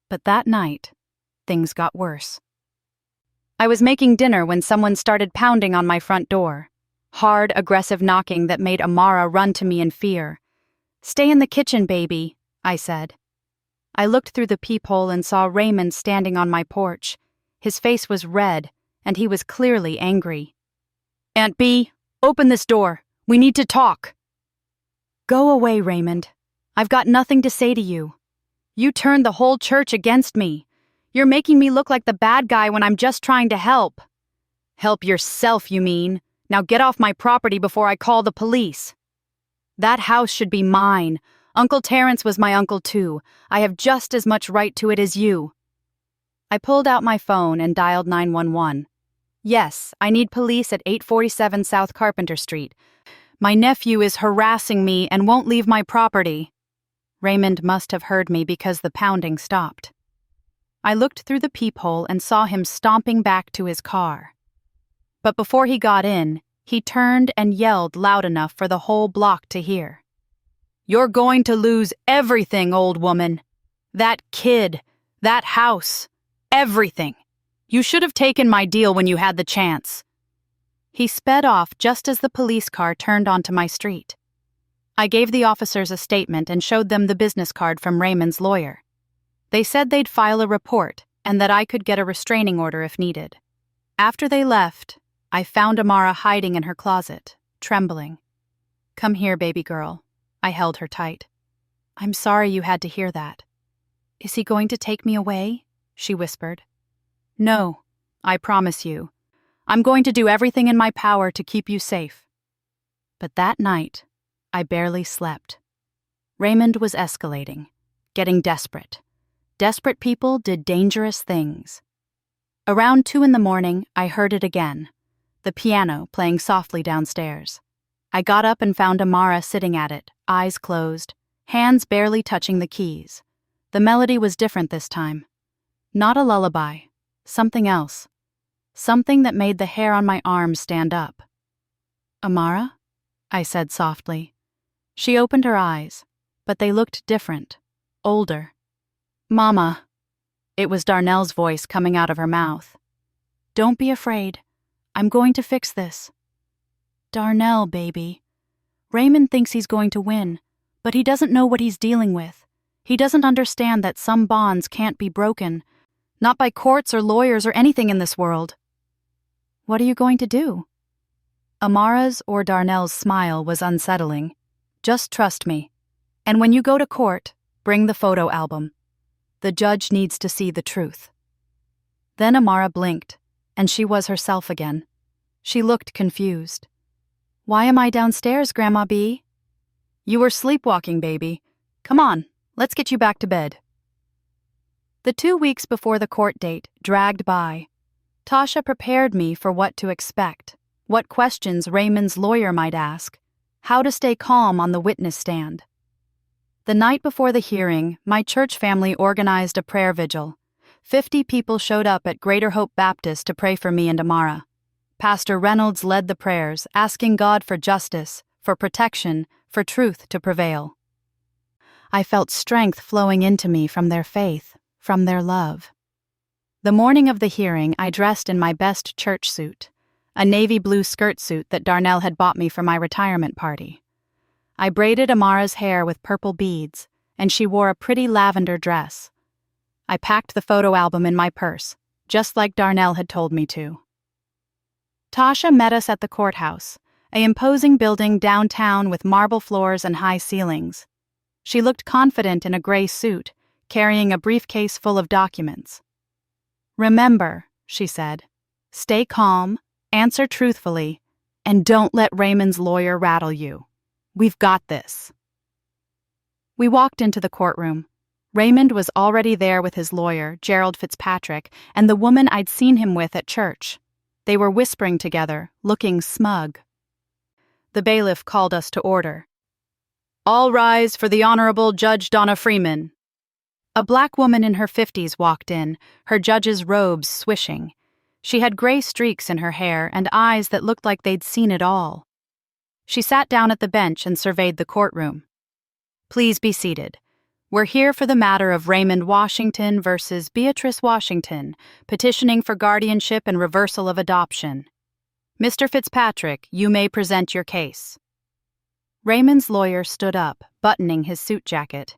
But that night, things got worse. I was making dinner when someone started pounding on my front door. Hard, aggressive knocking that made Amara run to me in fear. Stay in the kitchen, baby, I said. I looked through the peephole and saw Raymond standing on my porch. His face was red, and he was clearly angry. Aunt B, open this door. We need to talk. Go away, Raymond. I've got nothing to say to you. You turned the whole church against me. You're making me look like the bad guy when I'm just trying to help. Help yourself, you mean? Now get off my property before I call the police. That house should be mine. Uncle Terrence was my uncle too. I have just as much right to it as you. I pulled out my phone and dialed 911. Yes, I need police at 847 South Carpenter Street. My nephew is harassing me and won't leave my property. Raymond must have heard me because the pounding stopped. I looked through the peephole and saw him stomping back to his car. But before he got in, he turned and yelled loud enough for the whole block to hear. You're going to lose everything, old woman. That kid, that house, everything. You should have taken my deal when you had the chance. He sped off just as the police car turned onto my street. I gave the officers a statement and showed them the business card from Raymond's lawyer. They said they'd file a report and that I could get a restraining order if needed. After they left, I found Amara hiding in her closet, trembling. Come here, baby girl. I held her tight. I'm sorry you had to hear that. Is he going to take me away? She whispered. No, I promise you. I'm going to do everything in my power to keep you safe. But that night, I barely slept. Raymond was escalating, getting desperate. Desperate people did dangerous things. Around 2 a.m, I heard it again, the piano playing softly downstairs. I got up and found Amara sitting at it, eyes closed, hands barely touching the keys. The melody was different this time. Not a lullaby, something else. Something that made the hair on my arms stand up. Amara? I said softly. She opened her eyes, but they looked different, older. Mama. It was Darnell's voice coming out of her mouth. Don't be afraid. I'm going to fix this. Darnell, baby. Raymond thinks he's going to win, but he doesn't know what he's dealing with. He doesn't understand that some bonds can't be broken, not by courts or lawyers or anything in this world. What are you going to do? Amara's or Darnell's smile was unsettling. Just trust me. And when you go to court, bring the photo album. The judge needs to see the truth. Then Amara blinked, and she was herself again. She looked confused. Why am I downstairs, Grandma B? You were sleepwalking, baby. Come on, let's get you back to bed. The 2 weeks before the court date dragged by. Tasha prepared me for what to expect, what questions Raymond's lawyer might ask, how to stay calm on the witness stand. The night before the hearing, my church family organized a prayer vigil. 50 people showed up at Greater Hope Baptist to pray for me and Amara. Pastor Reynolds led the prayers, asking God for justice, for protection, for truth to prevail. I felt strength flowing into me from their faith, from their love. The morning of the hearing, I dressed in my best church suit, a navy blue skirt suit that Darnell had bought me for my retirement party. I braided Amara's hair with purple beads, and she wore a pretty lavender dress. I packed the photo album in my purse, just like Darnell had told me to. Tasha met us at the courthouse, an imposing building downtown with marble floors and high ceilings. She looked confident in a gray suit, carrying a briefcase full of documents. "Remember," she said, "stay calm, answer truthfully, and don't let Raymond's lawyer rattle you. We've got this." We walked into the courtroom. Raymond was already there with his lawyer, Gerald Fitzpatrick, and the woman I'd seen him with at church. They were whispering together, looking smug. The bailiff called us to order. "All rise for the Honorable Judge Donna Freeman." A black woman in her 50s walked in, her judge's robes swishing. She had gray streaks in her hair and eyes that looked like they'd seen it all. She sat down at the bench and surveyed the courtroom. "Please be seated. We're here for the matter of Raymond Washington versus Beatrice Washington, petitioning for guardianship and reversal of adoption. Mr. Fitzpatrick, you may present your case." Raymond's lawyer stood up, buttoning his suit jacket.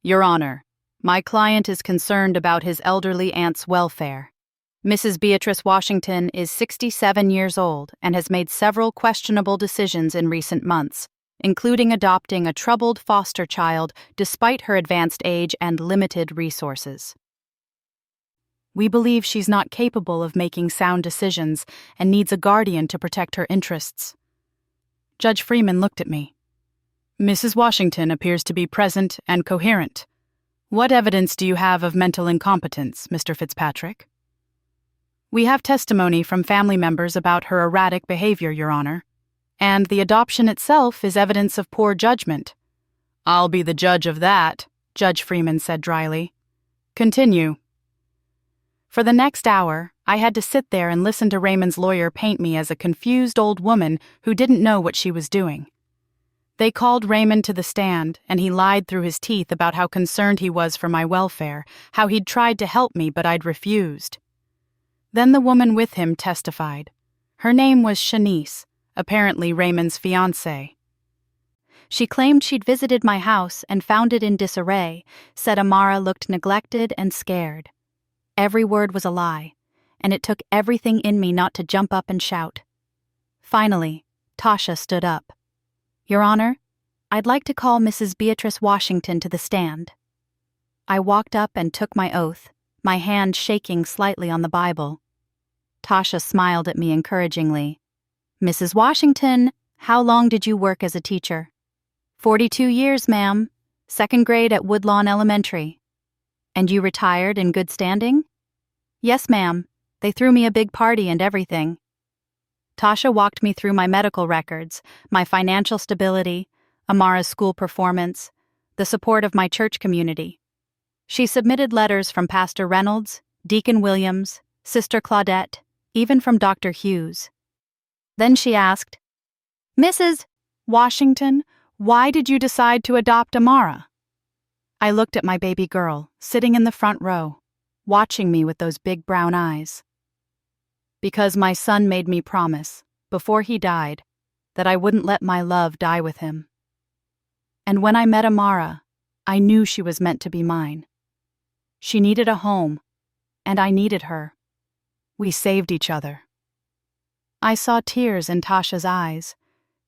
"Your Honor, my client is concerned about his elderly aunt's welfare. Mrs. Beatrice Washington is 67 years old and has made several questionable decisions in recent months, including adopting a troubled foster child despite her advanced age and limited resources. We believe she's not capable of making sound decisions and needs a guardian to protect her interests." Judge Freeman looked at me. "Mrs. Washington appears to be present and coherent. What evidence do you have of mental incompetence, Mr. Fitzpatrick?" "We have testimony from family members about her erratic behavior, Your Honor. And the adoption itself is evidence of poor judgment." "I'll be the judge of that," Judge Freeman said dryly. "Continue." For the next hour, I had to sit there and listen to Raymond's lawyer paint me as a confused old woman who didn't know what she was doing. They called Raymond to the stand, and he lied through his teeth about how concerned he was for my welfare, how he'd tried to help me but I'd refused. Then the woman with him testified. Her name was Shanice, apparently Raymond's fiancée. She claimed she'd visited my house and found it in disarray, said Amara looked neglected and scared. Every word was a lie, and it took everything in me not to jump up and shout. Finally, Tasha stood up. "Your Honor, I'd like to call Mrs. Beatrice Washington to the stand." I walked up and took my oath, my hand shaking slightly on the Bible. Tasha smiled at me encouragingly. "Mrs. Washington, how long did you work as a teacher?" 42 years, ma'am. 2nd grade at Woodlawn Elementary." "And you retired in good standing?" "Yes, ma'am. They threw me a big party and everything." Tasha walked me through my medical records, my financial stability, Amara's school performance, the support of my church community. She submitted letters from Pastor Reynolds, Deacon Williams, Sister Claudette, even from Dr. Hughes. Then she asked, "Mrs. Washington, why did you decide to adopt Amara?" I looked at my baby girl, sitting in the front row, watching me with those big brown eyes. "Because my son made me promise, before he died, that I wouldn't let my love die with him. And when I met Amara, I knew she was meant to be mine. She needed a home, and I needed her. We saved each other. I saw tears in Tasha's eyes.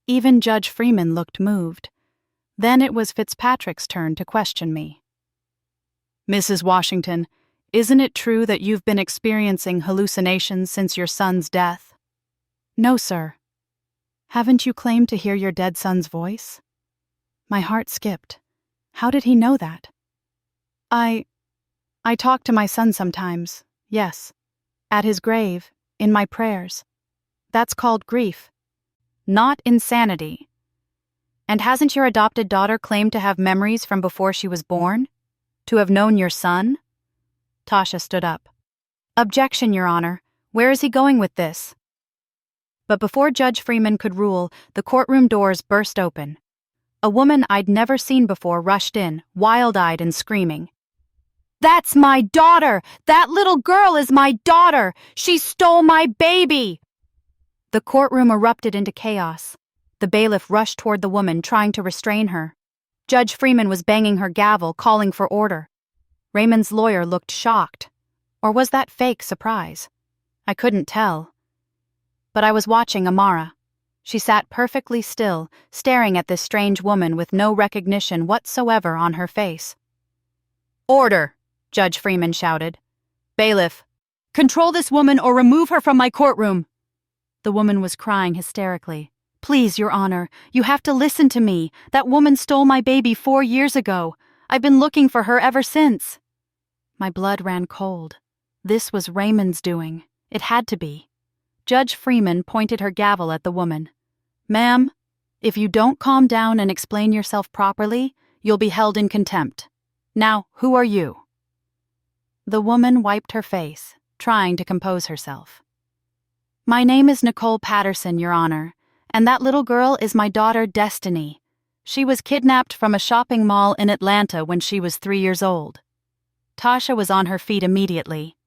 Even Judge Freeman looked moved. Then it was Fitzpatrick's turn to question me. Mrs. Washington, isn't it true that you've been experiencing hallucinations since your son's death? No, sir. Haven't you claimed to hear your dead son's voice? My heart skipped. How did he know that? I talk to my son sometimes, yes. At his grave, in my prayers. That's called grief. Not insanity. And hasn't your adopted daughter claimed to have memories from before she was born? To have known your son? Tasha stood up. Objection, Your Honor. Where is he going with this? But before Judge Freeman could rule, the courtroom doors burst open. A woman I'd never seen before rushed in, wild-eyed and screaming. That's my daughter! That little girl is my daughter! She stole my baby! The courtroom erupted into chaos. The bailiff rushed toward the woman, trying to restrain her. Judge Freeman was banging her gavel, calling for order. Raymond's lawyer looked shocked. Or was that fake surprise? I couldn't tell. But I was watching Amara. She sat perfectly still, staring at this strange woman with no recognition whatsoever on her face. Order! Judge Freeman shouted. Bailiff, control this woman or remove her from my courtroom. The woman was crying hysterically. Please, Your Honor, you have to listen to me. That woman stole my baby 4 years ago. I've been looking for her ever since. My blood ran cold. This was Raymond's doing. It had to be. Judge Freeman pointed her gavel at the woman. Ma'am, if you don't calm down and explain yourself properly, you'll be held in contempt. Now, who are you? The woman wiped her face, trying to compose herself. My name is Nicole Patterson, Your Honor, and that little girl is my daughter Destiny. She was kidnapped from a shopping mall in Atlanta when she was 3 years old. Tasha was on her feet immediately.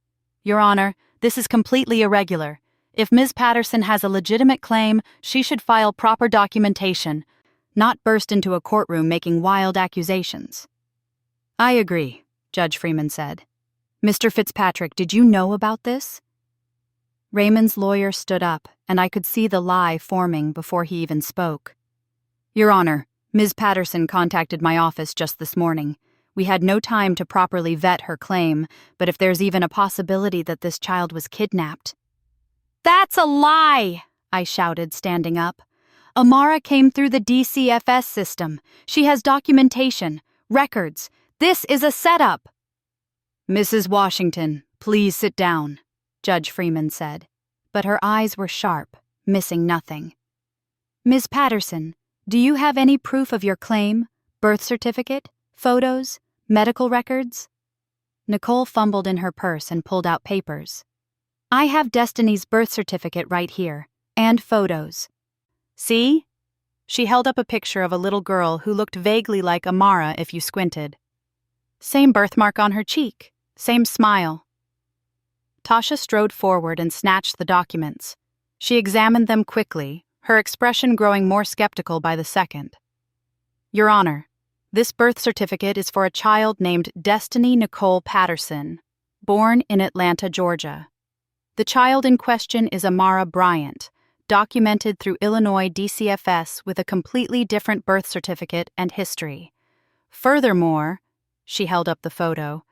Your Honor, this is completely irregular. If Ms. Patterson has a legitimate claim, she should file proper documentation, not burst into a courtroom making wild accusations. I agree, Judge Freeman said. Mr. Fitzpatrick, did you know about this? Raymond's lawyer stood up, and I could see the lie forming before he even spoke. Your Honor, Ms. Patterson contacted my office just this morning. We had no time to properly vet her claim, but if there's even a possibility that this child was kidnapped... That's a lie! I shouted, standing up. Amara came through the DCFS system. She has documentation, records. This is a setup. Mrs. Washington, please sit down, Judge Freeman said, but her eyes were sharp, missing nothing. Ms. Patterson, do you have any proof of your claim, birth certificate, photos, medical records? Nicole fumbled in her purse and pulled out papers. I have Destiny's birth certificate right here, and photos. See? She held up a picture of a little girl who looked vaguely like Amara if you squinted. Same birthmark on her cheek, same smile. Tasha strode forward and snatched the documents. She examined them quickly, her expression growing more skeptical by the second. Your Honor, this birth certificate is for a child named Destiny Nicole Patterson, born in Atlanta, Georgia. The child in question is Amara Bryant, documented through Illinois DCFS with a completely different birth certificate and history. Furthermore, she held up the photo,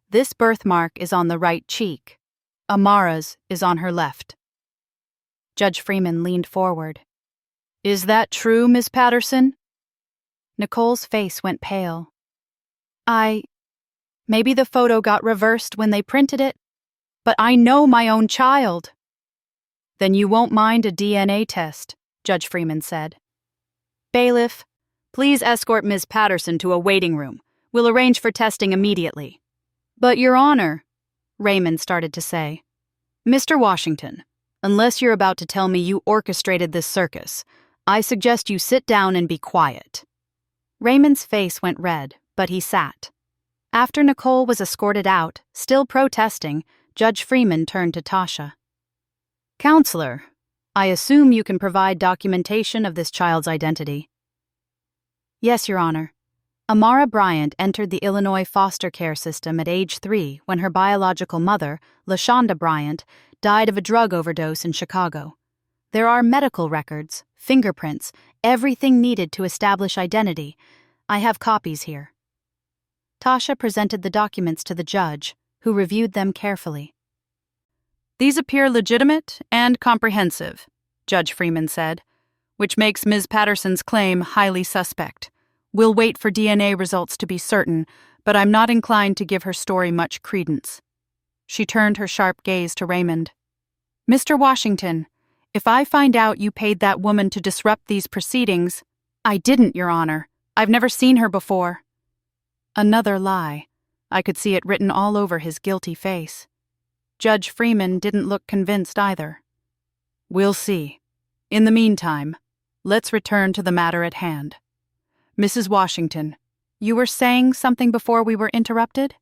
this birthmark is on the right cheek. Amara's is on her left. Judge Freeman leaned forward. Is that true, Miss Patterson? Nicole's face went pale. Maybe the photo got reversed when they printed it, but I know my own child. Then you won't mind a DNA test, Judge Freeman said. Bailiff, please escort Ms. Patterson to a waiting room. We'll arrange for testing immediately. But, Your Honor, Raymond started to say. Mr. Washington, unless you're about to tell me you orchestrated this circus, I suggest you sit down and be quiet. Raymond's face went red, but he sat. After Nicole was escorted out, still protesting, Judge Freeman turned to Tasha. Counselor, I assume you can provide documentation of this child's identity. Yes, Your Honor. Amara Bryant entered the Illinois foster care system at age 3 when her biological mother, LaShonda Bryant, died of a drug overdose in Chicago. There are medical records, fingerprints, everything needed to establish identity. I have copies here. Tasha presented the documents to the judge, who reviewed them carefully. These appear legitimate and comprehensive, Judge Freeman said, which makes Ms. Patterson's claim highly suspect. We'll wait for DNA results to be certain, but I'm not inclined to give her story much credence. She turned her sharp gaze to Raymond. Mr. Washington, if I find out you paid that woman to disrupt these proceedings— I didn't, Your Honor. I've never seen her before. Another lie. I could see it written all over his guilty face. Judge Freeman didn't look convinced either. We'll see. In the meantime, let's return to the matter at hand. Mrs. Washington, you were saying something before we were interrupted?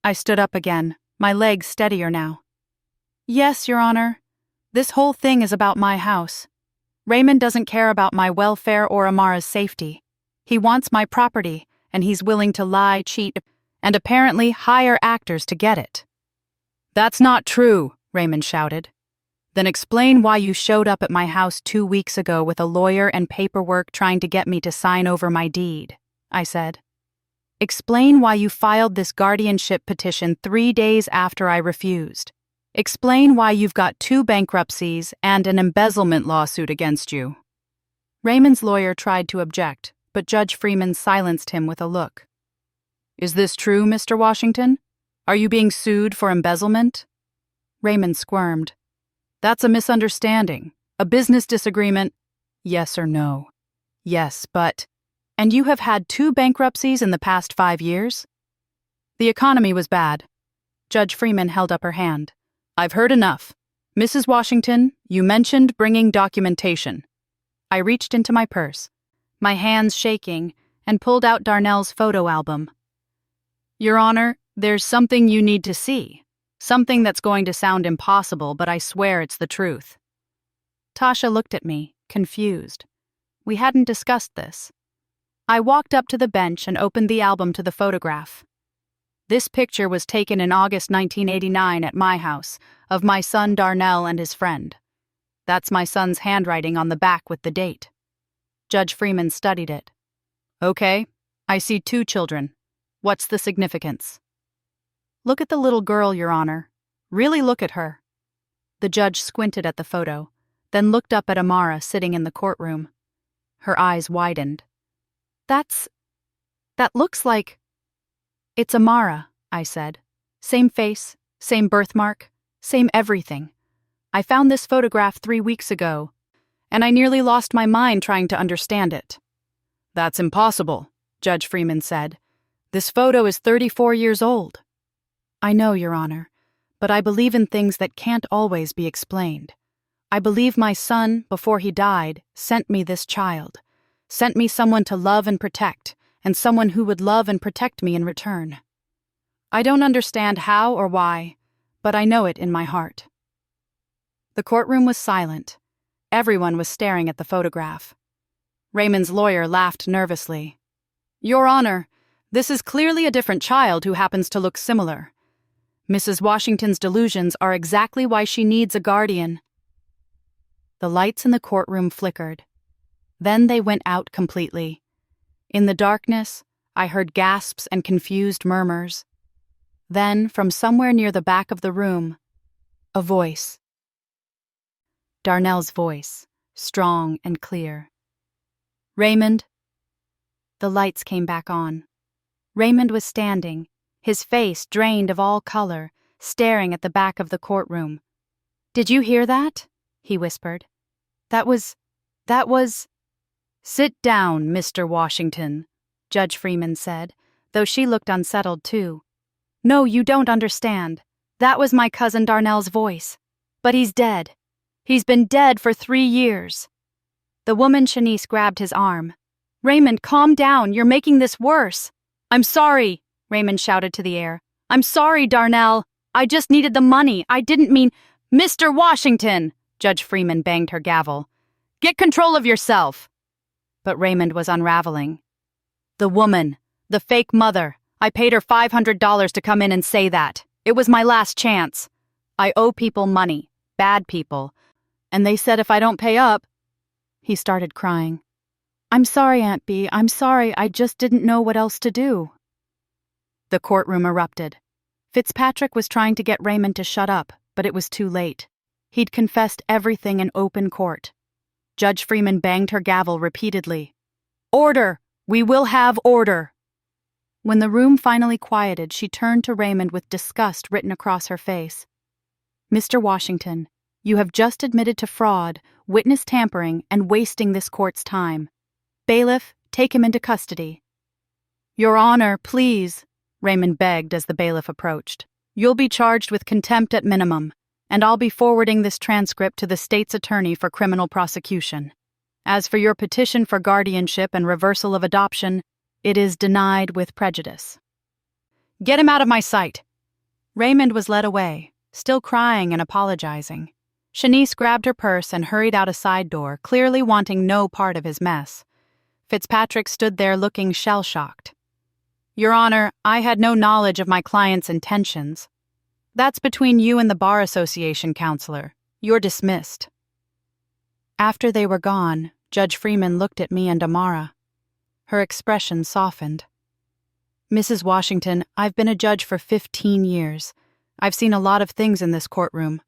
I stood up again, my legs steadier now. Yes, Your Honor. This whole thing is about my house. Raymond doesn't care about my welfare or Amara's safety. He wants my property, and he's willing to lie, cheat, and apparently hire actors to get it. That's not true, Raymond shouted. Then explain why you showed up at my house 2 weeks ago with a lawyer and paperwork trying to get me to sign over my deed, I said. Explain why you filed this guardianship petition 3 days after I refused. Explain why you've got 2 bankruptcies and an embezzlement lawsuit against you. Raymond's lawyer tried to object, but Judge Freeman silenced him with a look. Is this true, Mr. Washington? Are you being sued for embezzlement? Raymond squirmed. That's a misunderstanding. A business disagreement. Yes or no? Yes, but— And you have had 2 bankruptcies in the past 5 years? The economy was bad. Judge Freeman held up her hand. I've heard enough. Mrs. Washington, you mentioned bringing documentation. I reached into my purse, my hands shaking, and pulled out Darnell's photo album. Your Honor, there's something you need to see. Something that's going to sound impossible, but I swear it's the truth. Tasha looked at me, confused. We hadn't discussed this. I walked up to the bench and opened the album to the photograph. This picture was taken in August 1989 at my house, of my son Darnell and his friend. That's my son's handwriting on the back with the date. Judge Freeman studied it. Okay, I see 2 children. What's the significance? Look at the little girl, Your Honor. Really look at her. The judge squinted at the photo, then looked up at Amara sitting in the courtroom. Her eyes widened. That looks like— It's Amara, I said. Same face, same birthmark, same everything. I found this photograph 3 weeks ago, and I nearly lost my mind trying to understand it. That's impossible, Judge Freeman said. This photo is 34 years old. I know, Your Honor, but I believe in things that can't always be explained. I believe my son, before he died, sent me this child, sent me someone to love and protect, and someone who would love and protect me in return. I don't understand how or why, but I know it in my heart. The courtroom was silent. Everyone was staring at the photograph. Raymond's lawyer laughed nervously. Your Honor, this is clearly a different child who happens to look similar. Mrs. Washington's delusions are exactly why she needs a guardian. The lights in the courtroom flickered. Then they went out completely. In the darkness, I heard gasps and confused murmurs. Then, from somewhere near the back of the room, a voice. Darnell's voice, strong and clear. Raymond. The lights came back on. Raymond was standing, his face drained of all color, staring at the back of the courtroom. Did you hear that? He whispered. That was— Sit down, Mr. Washington, Judge Freeman said, though she looked unsettled too. No, you don't understand. That was my cousin Darnell's voice. But he's dead. He's been dead for 3 years. The woman Shanice grabbed his arm. Raymond, calm down. You're making this worse. I'm sorry, Raymond shouted to the air. I'm sorry, Darnell. I just needed the money. I didn't mean— Mr. Washington, Judge Freeman banged her gavel. "Get control of yourself!" But Raymond was unraveling. "The woman, the fake mother, I paid her $500 to come in and say that. It was my last chance. I owe people money, bad people, and they said if I don't pay up..." He started crying. "I'm sorry, Aunt Bee, I'm sorry, I just didn't know what else to do." The courtroom erupted. Fitzpatrick was trying to get Raymond to shut up, but it was too late. He'd confessed everything in open court. Judge Freeman banged her gavel repeatedly. "Order! We will have order!" When the room finally quieted, she turned to Raymond with disgust written across her face. "Mr. Washington, you have just admitted to fraud, witness tampering, and wasting this court's time. Bailiff, take him into custody." "Your Honor, please," Raymond begged as the bailiff approached. "You'll be charged with contempt at minimum, and I'll be forwarding this transcript to the state's attorney for criminal prosecution. As for your petition for guardianship and reversal of adoption, it is denied with prejudice." "Get him out of my sight!" Raymond was led away, still crying and apologizing. Shanice grabbed her purse and hurried out a side door, clearly wanting no part of his mess. Fitzpatrick stood there looking shell-shocked. "Your Honor, I had no knowledge of my client's intentions." "That's between you and the Bar Association, counselor. You're dismissed." After they were gone, Judge Freeman looked at me and Amara. Her expression softened. "Mrs. Washington, I've been a judge for 15 years. I've seen a lot of things in this courtroom.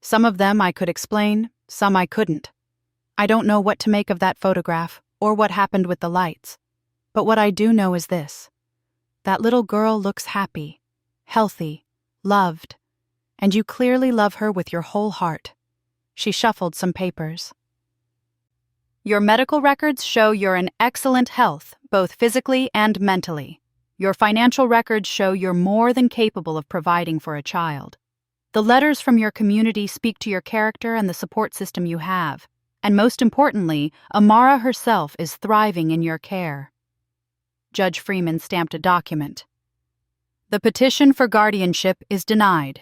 Some of them I could explain, some I couldn't. I don't know what to make of that photograph or what happened with the lights. But what I do know is this. That little girl looks happy, healthy, loved, and you clearly love her with your whole heart." She shuffled some papers. "Your medical records show you're in excellent health, both physically and mentally. Your financial records show you're more than capable of providing for a child. The letters from your community speak to your character and the support system you have. And most importantly, Amara herself is thriving in your care." Judge Freeman stamped a document. "The petition for guardianship is denied.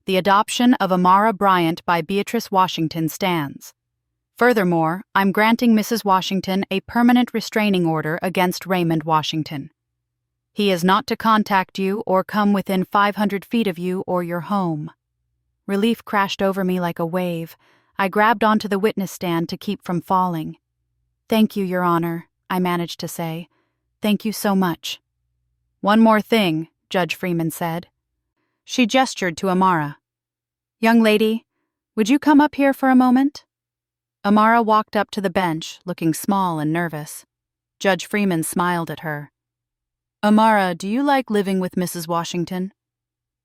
The adoption of Amara Bryant by Beatrice Washington stands. Furthermore, I'm granting Mrs. Washington a permanent restraining order against Raymond Washington. He is not to contact you or come within 500 feet of you or your home." Relief crashed over me like a wave. I grabbed onto the witness stand to keep from falling. "Thank you, Your Honor," I managed to say. "Thank you so much." "One more thing," Judge Freeman said. She gestured to Amara. "Young lady, would you come up here for a moment?" Amara walked up to the bench, looking small and nervous. Judge Freeman smiled at her. "Amara, do you like living with Mrs. Washington?"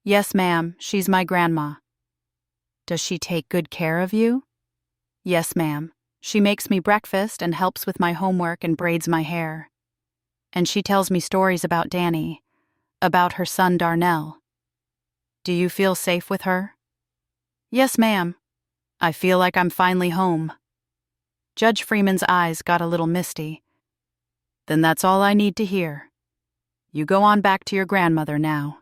"Yes, ma'am. She's my grandma." "Does she take good care of you?" "Yes, ma'am. She makes me breakfast and helps with my homework and braids my hair. And she tells me stories about Danny, about her son Darnell." "Do you feel safe with her?" "Yes, ma'am. I feel like I'm finally home." Judge Freeman's eyes got a little misty. "Then that's all I need to hear. You go on back to your grandmother now."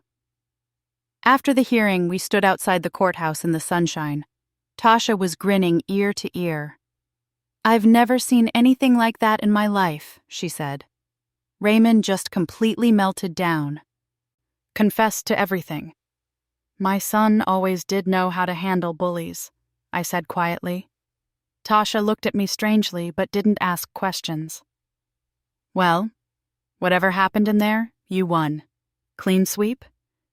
After the hearing, we stood outside the courthouse in the sunshine. Tasha was grinning ear to ear. "I've never seen anything like that in my life," she said. Raymond just completely melted down. Confessed to everything. "My son always did know how to handle bullies," I said quietly. Tasha looked at me strangely but didn't ask questions. "Well, whatever happened in there, you won. Clean sweep.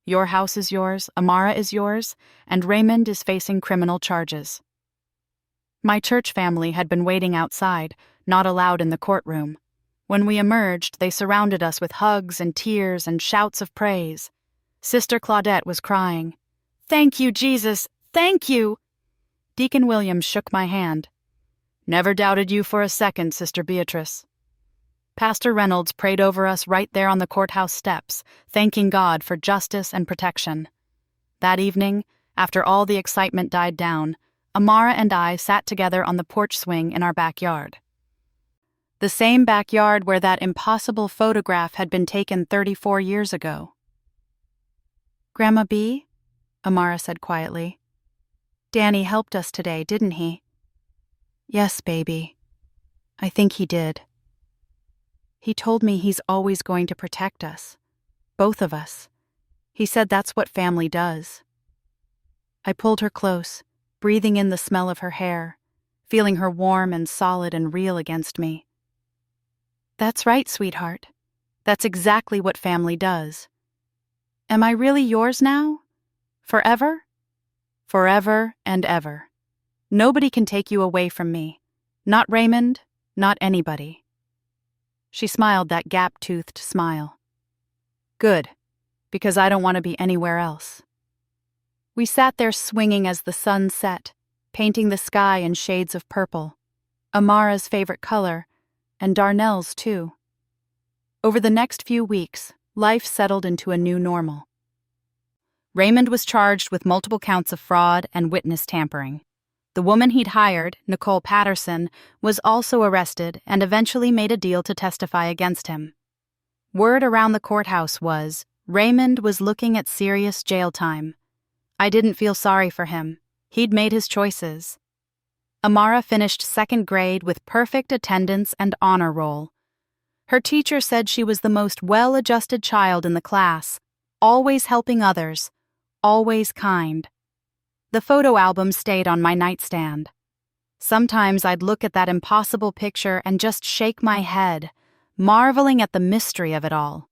Your house is yours, Amara is yours, and Raymond is facing criminal charges." My church family had been waiting outside, not allowed in the courtroom. When we emerged, they surrounded us with hugs and tears and shouts of praise. Sister Claudette was crying. "Thank you, Jesus! Thank you!" Deacon Williams shook my hand. "Never doubted you for a second, Sister Beatrice." Pastor Reynolds prayed over us right there on the courthouse steps, thanking God for justice and protection. That evening, after all the excitement died down, Amara and I sat together on the porch swing in our backyard. The same backyard where that impossible photograph had been taken 34 years ago. "Grandma B?" Amara said quietly. Danny helped us today, didn't he?" "Yes, baby. I think he did. He told me he's always going to protect us. Both of us. He said that's what family does." I pulled her close, breathing in the smell of her hair, feeling her warm and solid and real against me. "That's right, sweetheart. That's exactly what family does. Am I really yours now? Forever? Forever and ever. Nobody can take you away from me. Not Raymond, not anybody." She smiled that gap-toothed smile. "Good, because I don't want to be anywhere else." We sat there swinging as the sun set, painting the sky in shades of purple, Amara's favorite color, and Darnell's too. Over the next few weeks, life settled into a new normal. Raymond was charged with multiple counts of fraud and witness tampering. The woman he'd hired, Nicole Patterson, was also arrested and eventually made a deal to testify against him. Word around the courthouse was Raymond was looking at serious jail time. I didn't feel sorry for him. He'd made his choices. Amara finished second grade with perfect attendance and honor roll. Her teacher said she was the most well-adjusted child in the class, always helping others, always kind. The photo album stayed on my nightstand. Sometimes I'd look at that impossible picture and just shake my head, marveling at the mystery of it all.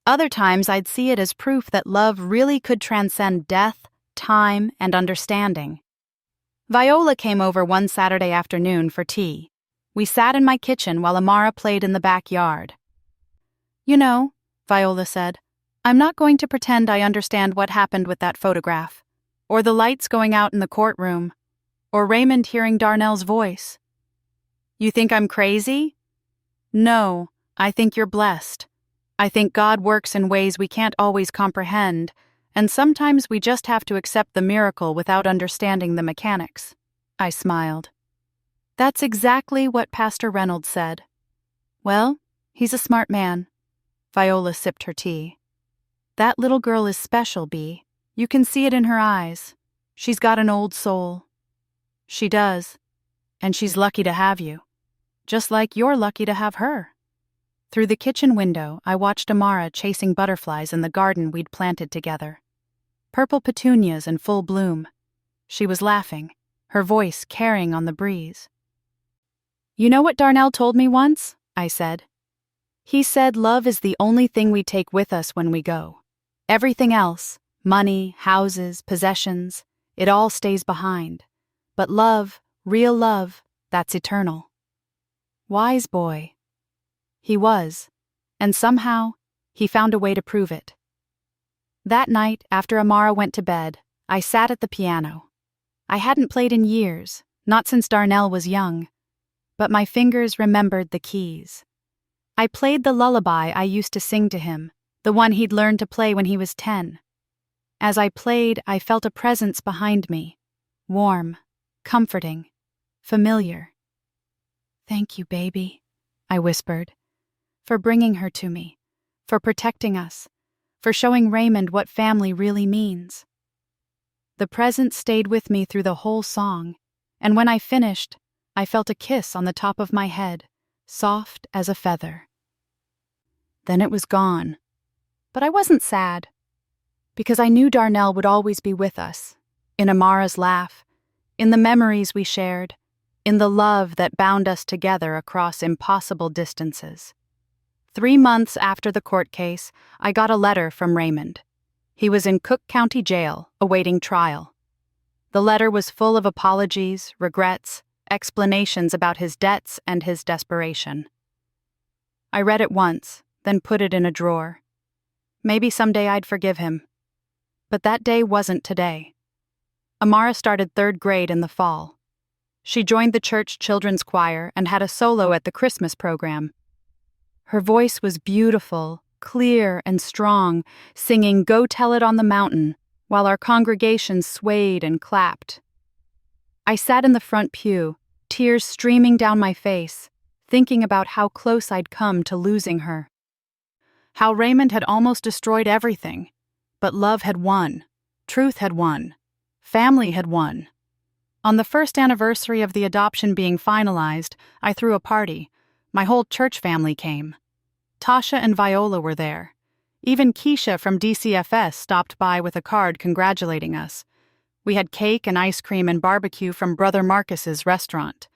Other times I'd see it as proof that love really could transcend death, time, and understanding. Viola came over one Saturday afternoon for tea. We sat in my kitchen while Amara played in the backyard. "You know," Viola said, "I'm not going to pretend I understand what happened with that photograph, or the lights going out in the courtroom, or Raymond hearing Darnell's voice. You think I'm crazy? No, I think you're blessed. I think God works in ways we can't always comprehend, and sometimes we just have to accept the miracle without understanding the mechanics." I smiled. "That's exactly what Pastor Reynolds said." "Well, he's a smart man." Viola sipped her tea. "That little girl is special, Bee. You can see it in her eyes. She's got an old soul." "She does. And she's lucky to have you. Just like you're lucky to have her." Through the kitchen window, I watched Amara chasing butterflies in the garden we'd planted together. Purple petunias in full bloom. She was laughing, her voice carrying on the breeze. "You know what Darnell told me once?" I said. "He said love is the only thing we take with us when we go. Everything else, money, houses, possessions, it all stays behind. But love, real love, that's eternal." Wise boy. He was, and somehow, he found a way to prove it. That night, after Amara went to bed, I sat at the piano. I hadn't played in years, not since Darnell was young, but my fingers remembered the keys. I played the lullaby I used to sing to him, the one he'd learned to play when he was 10. As I played, I felt a presence behind me, warm, comforting, familiar. "Thank you, baby," I whispered, "for bringing her to me, for protecting us, for showing Raymond what family really means." The presence stayed with me through the whole song, and when I finished, I felt a kiss on the top of my head, soft as a feather. Then it was gone. But I wasn't sad, because I knew Darnell would always be with us, in Amara's laugh, in the memories we shared, in the love that bound us together across impossible distances. 3 months after the court case, I got a letter from Raymond. He was in Cook County Jail, awaiting trial. The letter was full of apologies, regrets, explanations about his debts and his desperation. I read it once, then put it in a drawer. Maybe someday I'd forgive him. But that day wasn't today. Amara started 3rd grade in the fall. She joined the church children's choir and had a solo at the Christmas program. Her voice was beautiful, clear, and strong, singing "Go Tell It on the Mountain," while our congregation swayed and clapped. I sat in the front pew, tears streaming down my face, thinking about how close I'd come to losing her. How Raymond had almost destroyed everything, but love had won, truth had won, family had won, On the first anniversary of the adoption being finalized, I threw a party. My whole church family came. Tasha and Viola were there. Even Keisha from DCFS stopped by with a card congratulating us. We had cake and ice cream and barbecue from Brother Marcus's restaurant.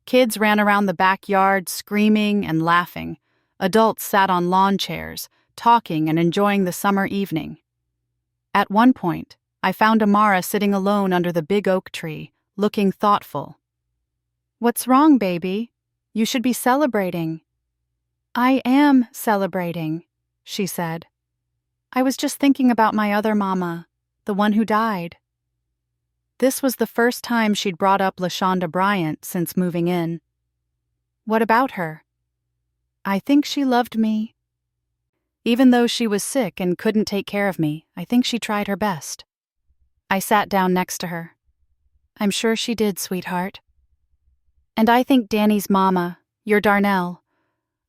Kids ran around the backyard screaming and laughing. Adults sat on lawn chairs, talking and enjoying the summer evening. At one point, I found Amara sitting alone under the big oak tree, looking thoughtful. "What's wrong, baby? You should be celebrating." "I am celebrating," she said. "I was just thinking about my other mama, the one who died." This was the first time she'd brought up LaShonda Bryant since moving in. "What about her?" "I think she loved me. Even though she was sick and couldn't take care of me, I think she tried her best." I sat down next to her. "I'm sure she did, sweetheart. And I think Danny's mama, your Darnell,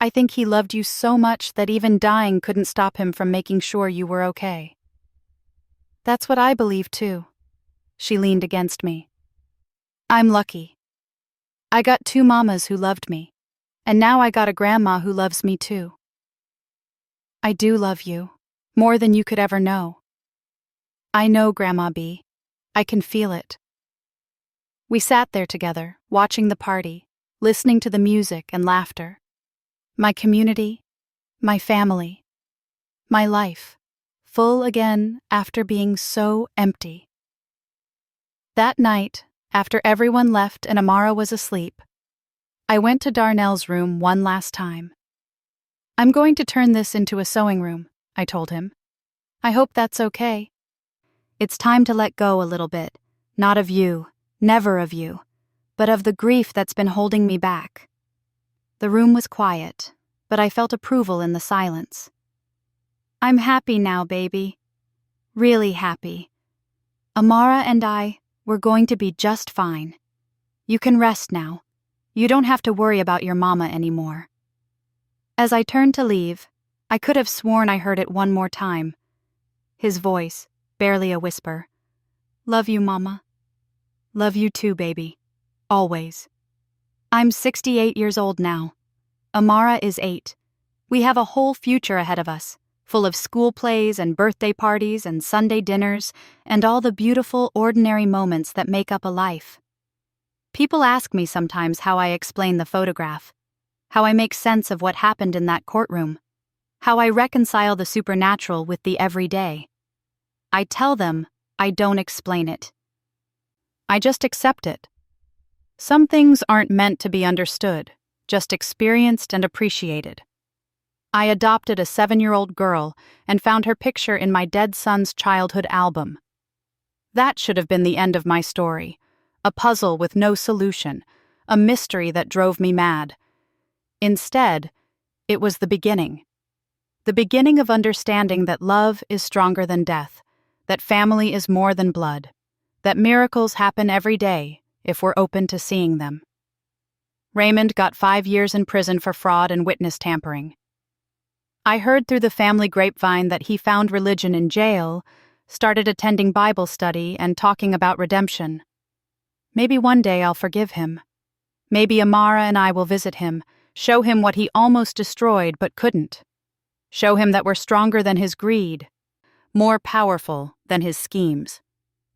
I think he loved you so much that even dying couldn't stop him from making sure you were okay." "That's what I believe, too." She leaned against me. "I'm lucky. I got 2 mamas who loved me, and now I got a grandma who loves me too." "I do love you, more than you could ever know." "I know, Grandma B. I can feel it." We sat there together, watching the party, listening to the music and laughter. My community, my family, my life, full again after being so empty. That night, after everyone left and Amara was asleep, I went to Darnell's room one last time. "I'm going to turn this into a sewing room," I told him. "I hope that's okay. It's time to let go a little bit, not of you, never of you, but of the grief that's been holding me back." The room was quiet, but I felt approval in the silence. "I'm happy now, baby. Really happy. Amara and we're going to be just fine. You can rest now. You don't have to worry about your mama anymore." As I turned to leave, I could have sworn I heard it one more time. His voice, barely a whisper. "Love you, Mama. Love you too, baby. Always." I'm 68 years old now. Amara is 8. We have a whole future ahead of us, full of school plays and birthday parties and Sunday dinners and all the beautiful, ordinary moments that make up a life. People ask me sometimes how I explain the photograph, how I make sense of what happened in that courtroom, how I reconcile the supernatural with the everyday. I tell them I don't explain it. I just accept it. Some things aren't meant to be understood, just experienced and appreciated. I adopted a 7-year-old girl and found her picture in my dead son's childhood album. That should have been the end of my story, a puzzle with no solution, a mystery that drove me mad. Instead, it was the beginning of understanding that love is stronger than death, that family is more than blood, that miracles happen every day if we're open to seeing them. Raymond got 5 years in prison for fraud and witness tampering. I heard through the family grapevine that he found religion in jail, started attending Bible study and talking about redemption. Maybe one day I'll forgive him. Maybe Amara and I will visit him, show him what he almost destroyed but couldn't. Show him that we're stronger than his greed, more powerful than his schemes.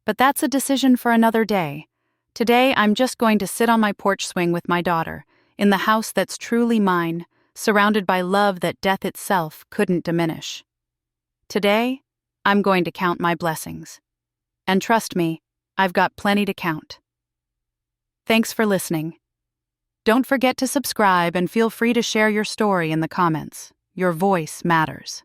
But that's a decision for another day. Today, I'm just going to sit on my porch swing with my daughter, in the house that's truly mine, surrounded by love that death itself couldn't diminish. Today, I'm going to count my blessings. And trust me, I've got plenty to count. Thanks for listening. Don't forget to subscribe and feel free to share your story in the comments. Your voice matters.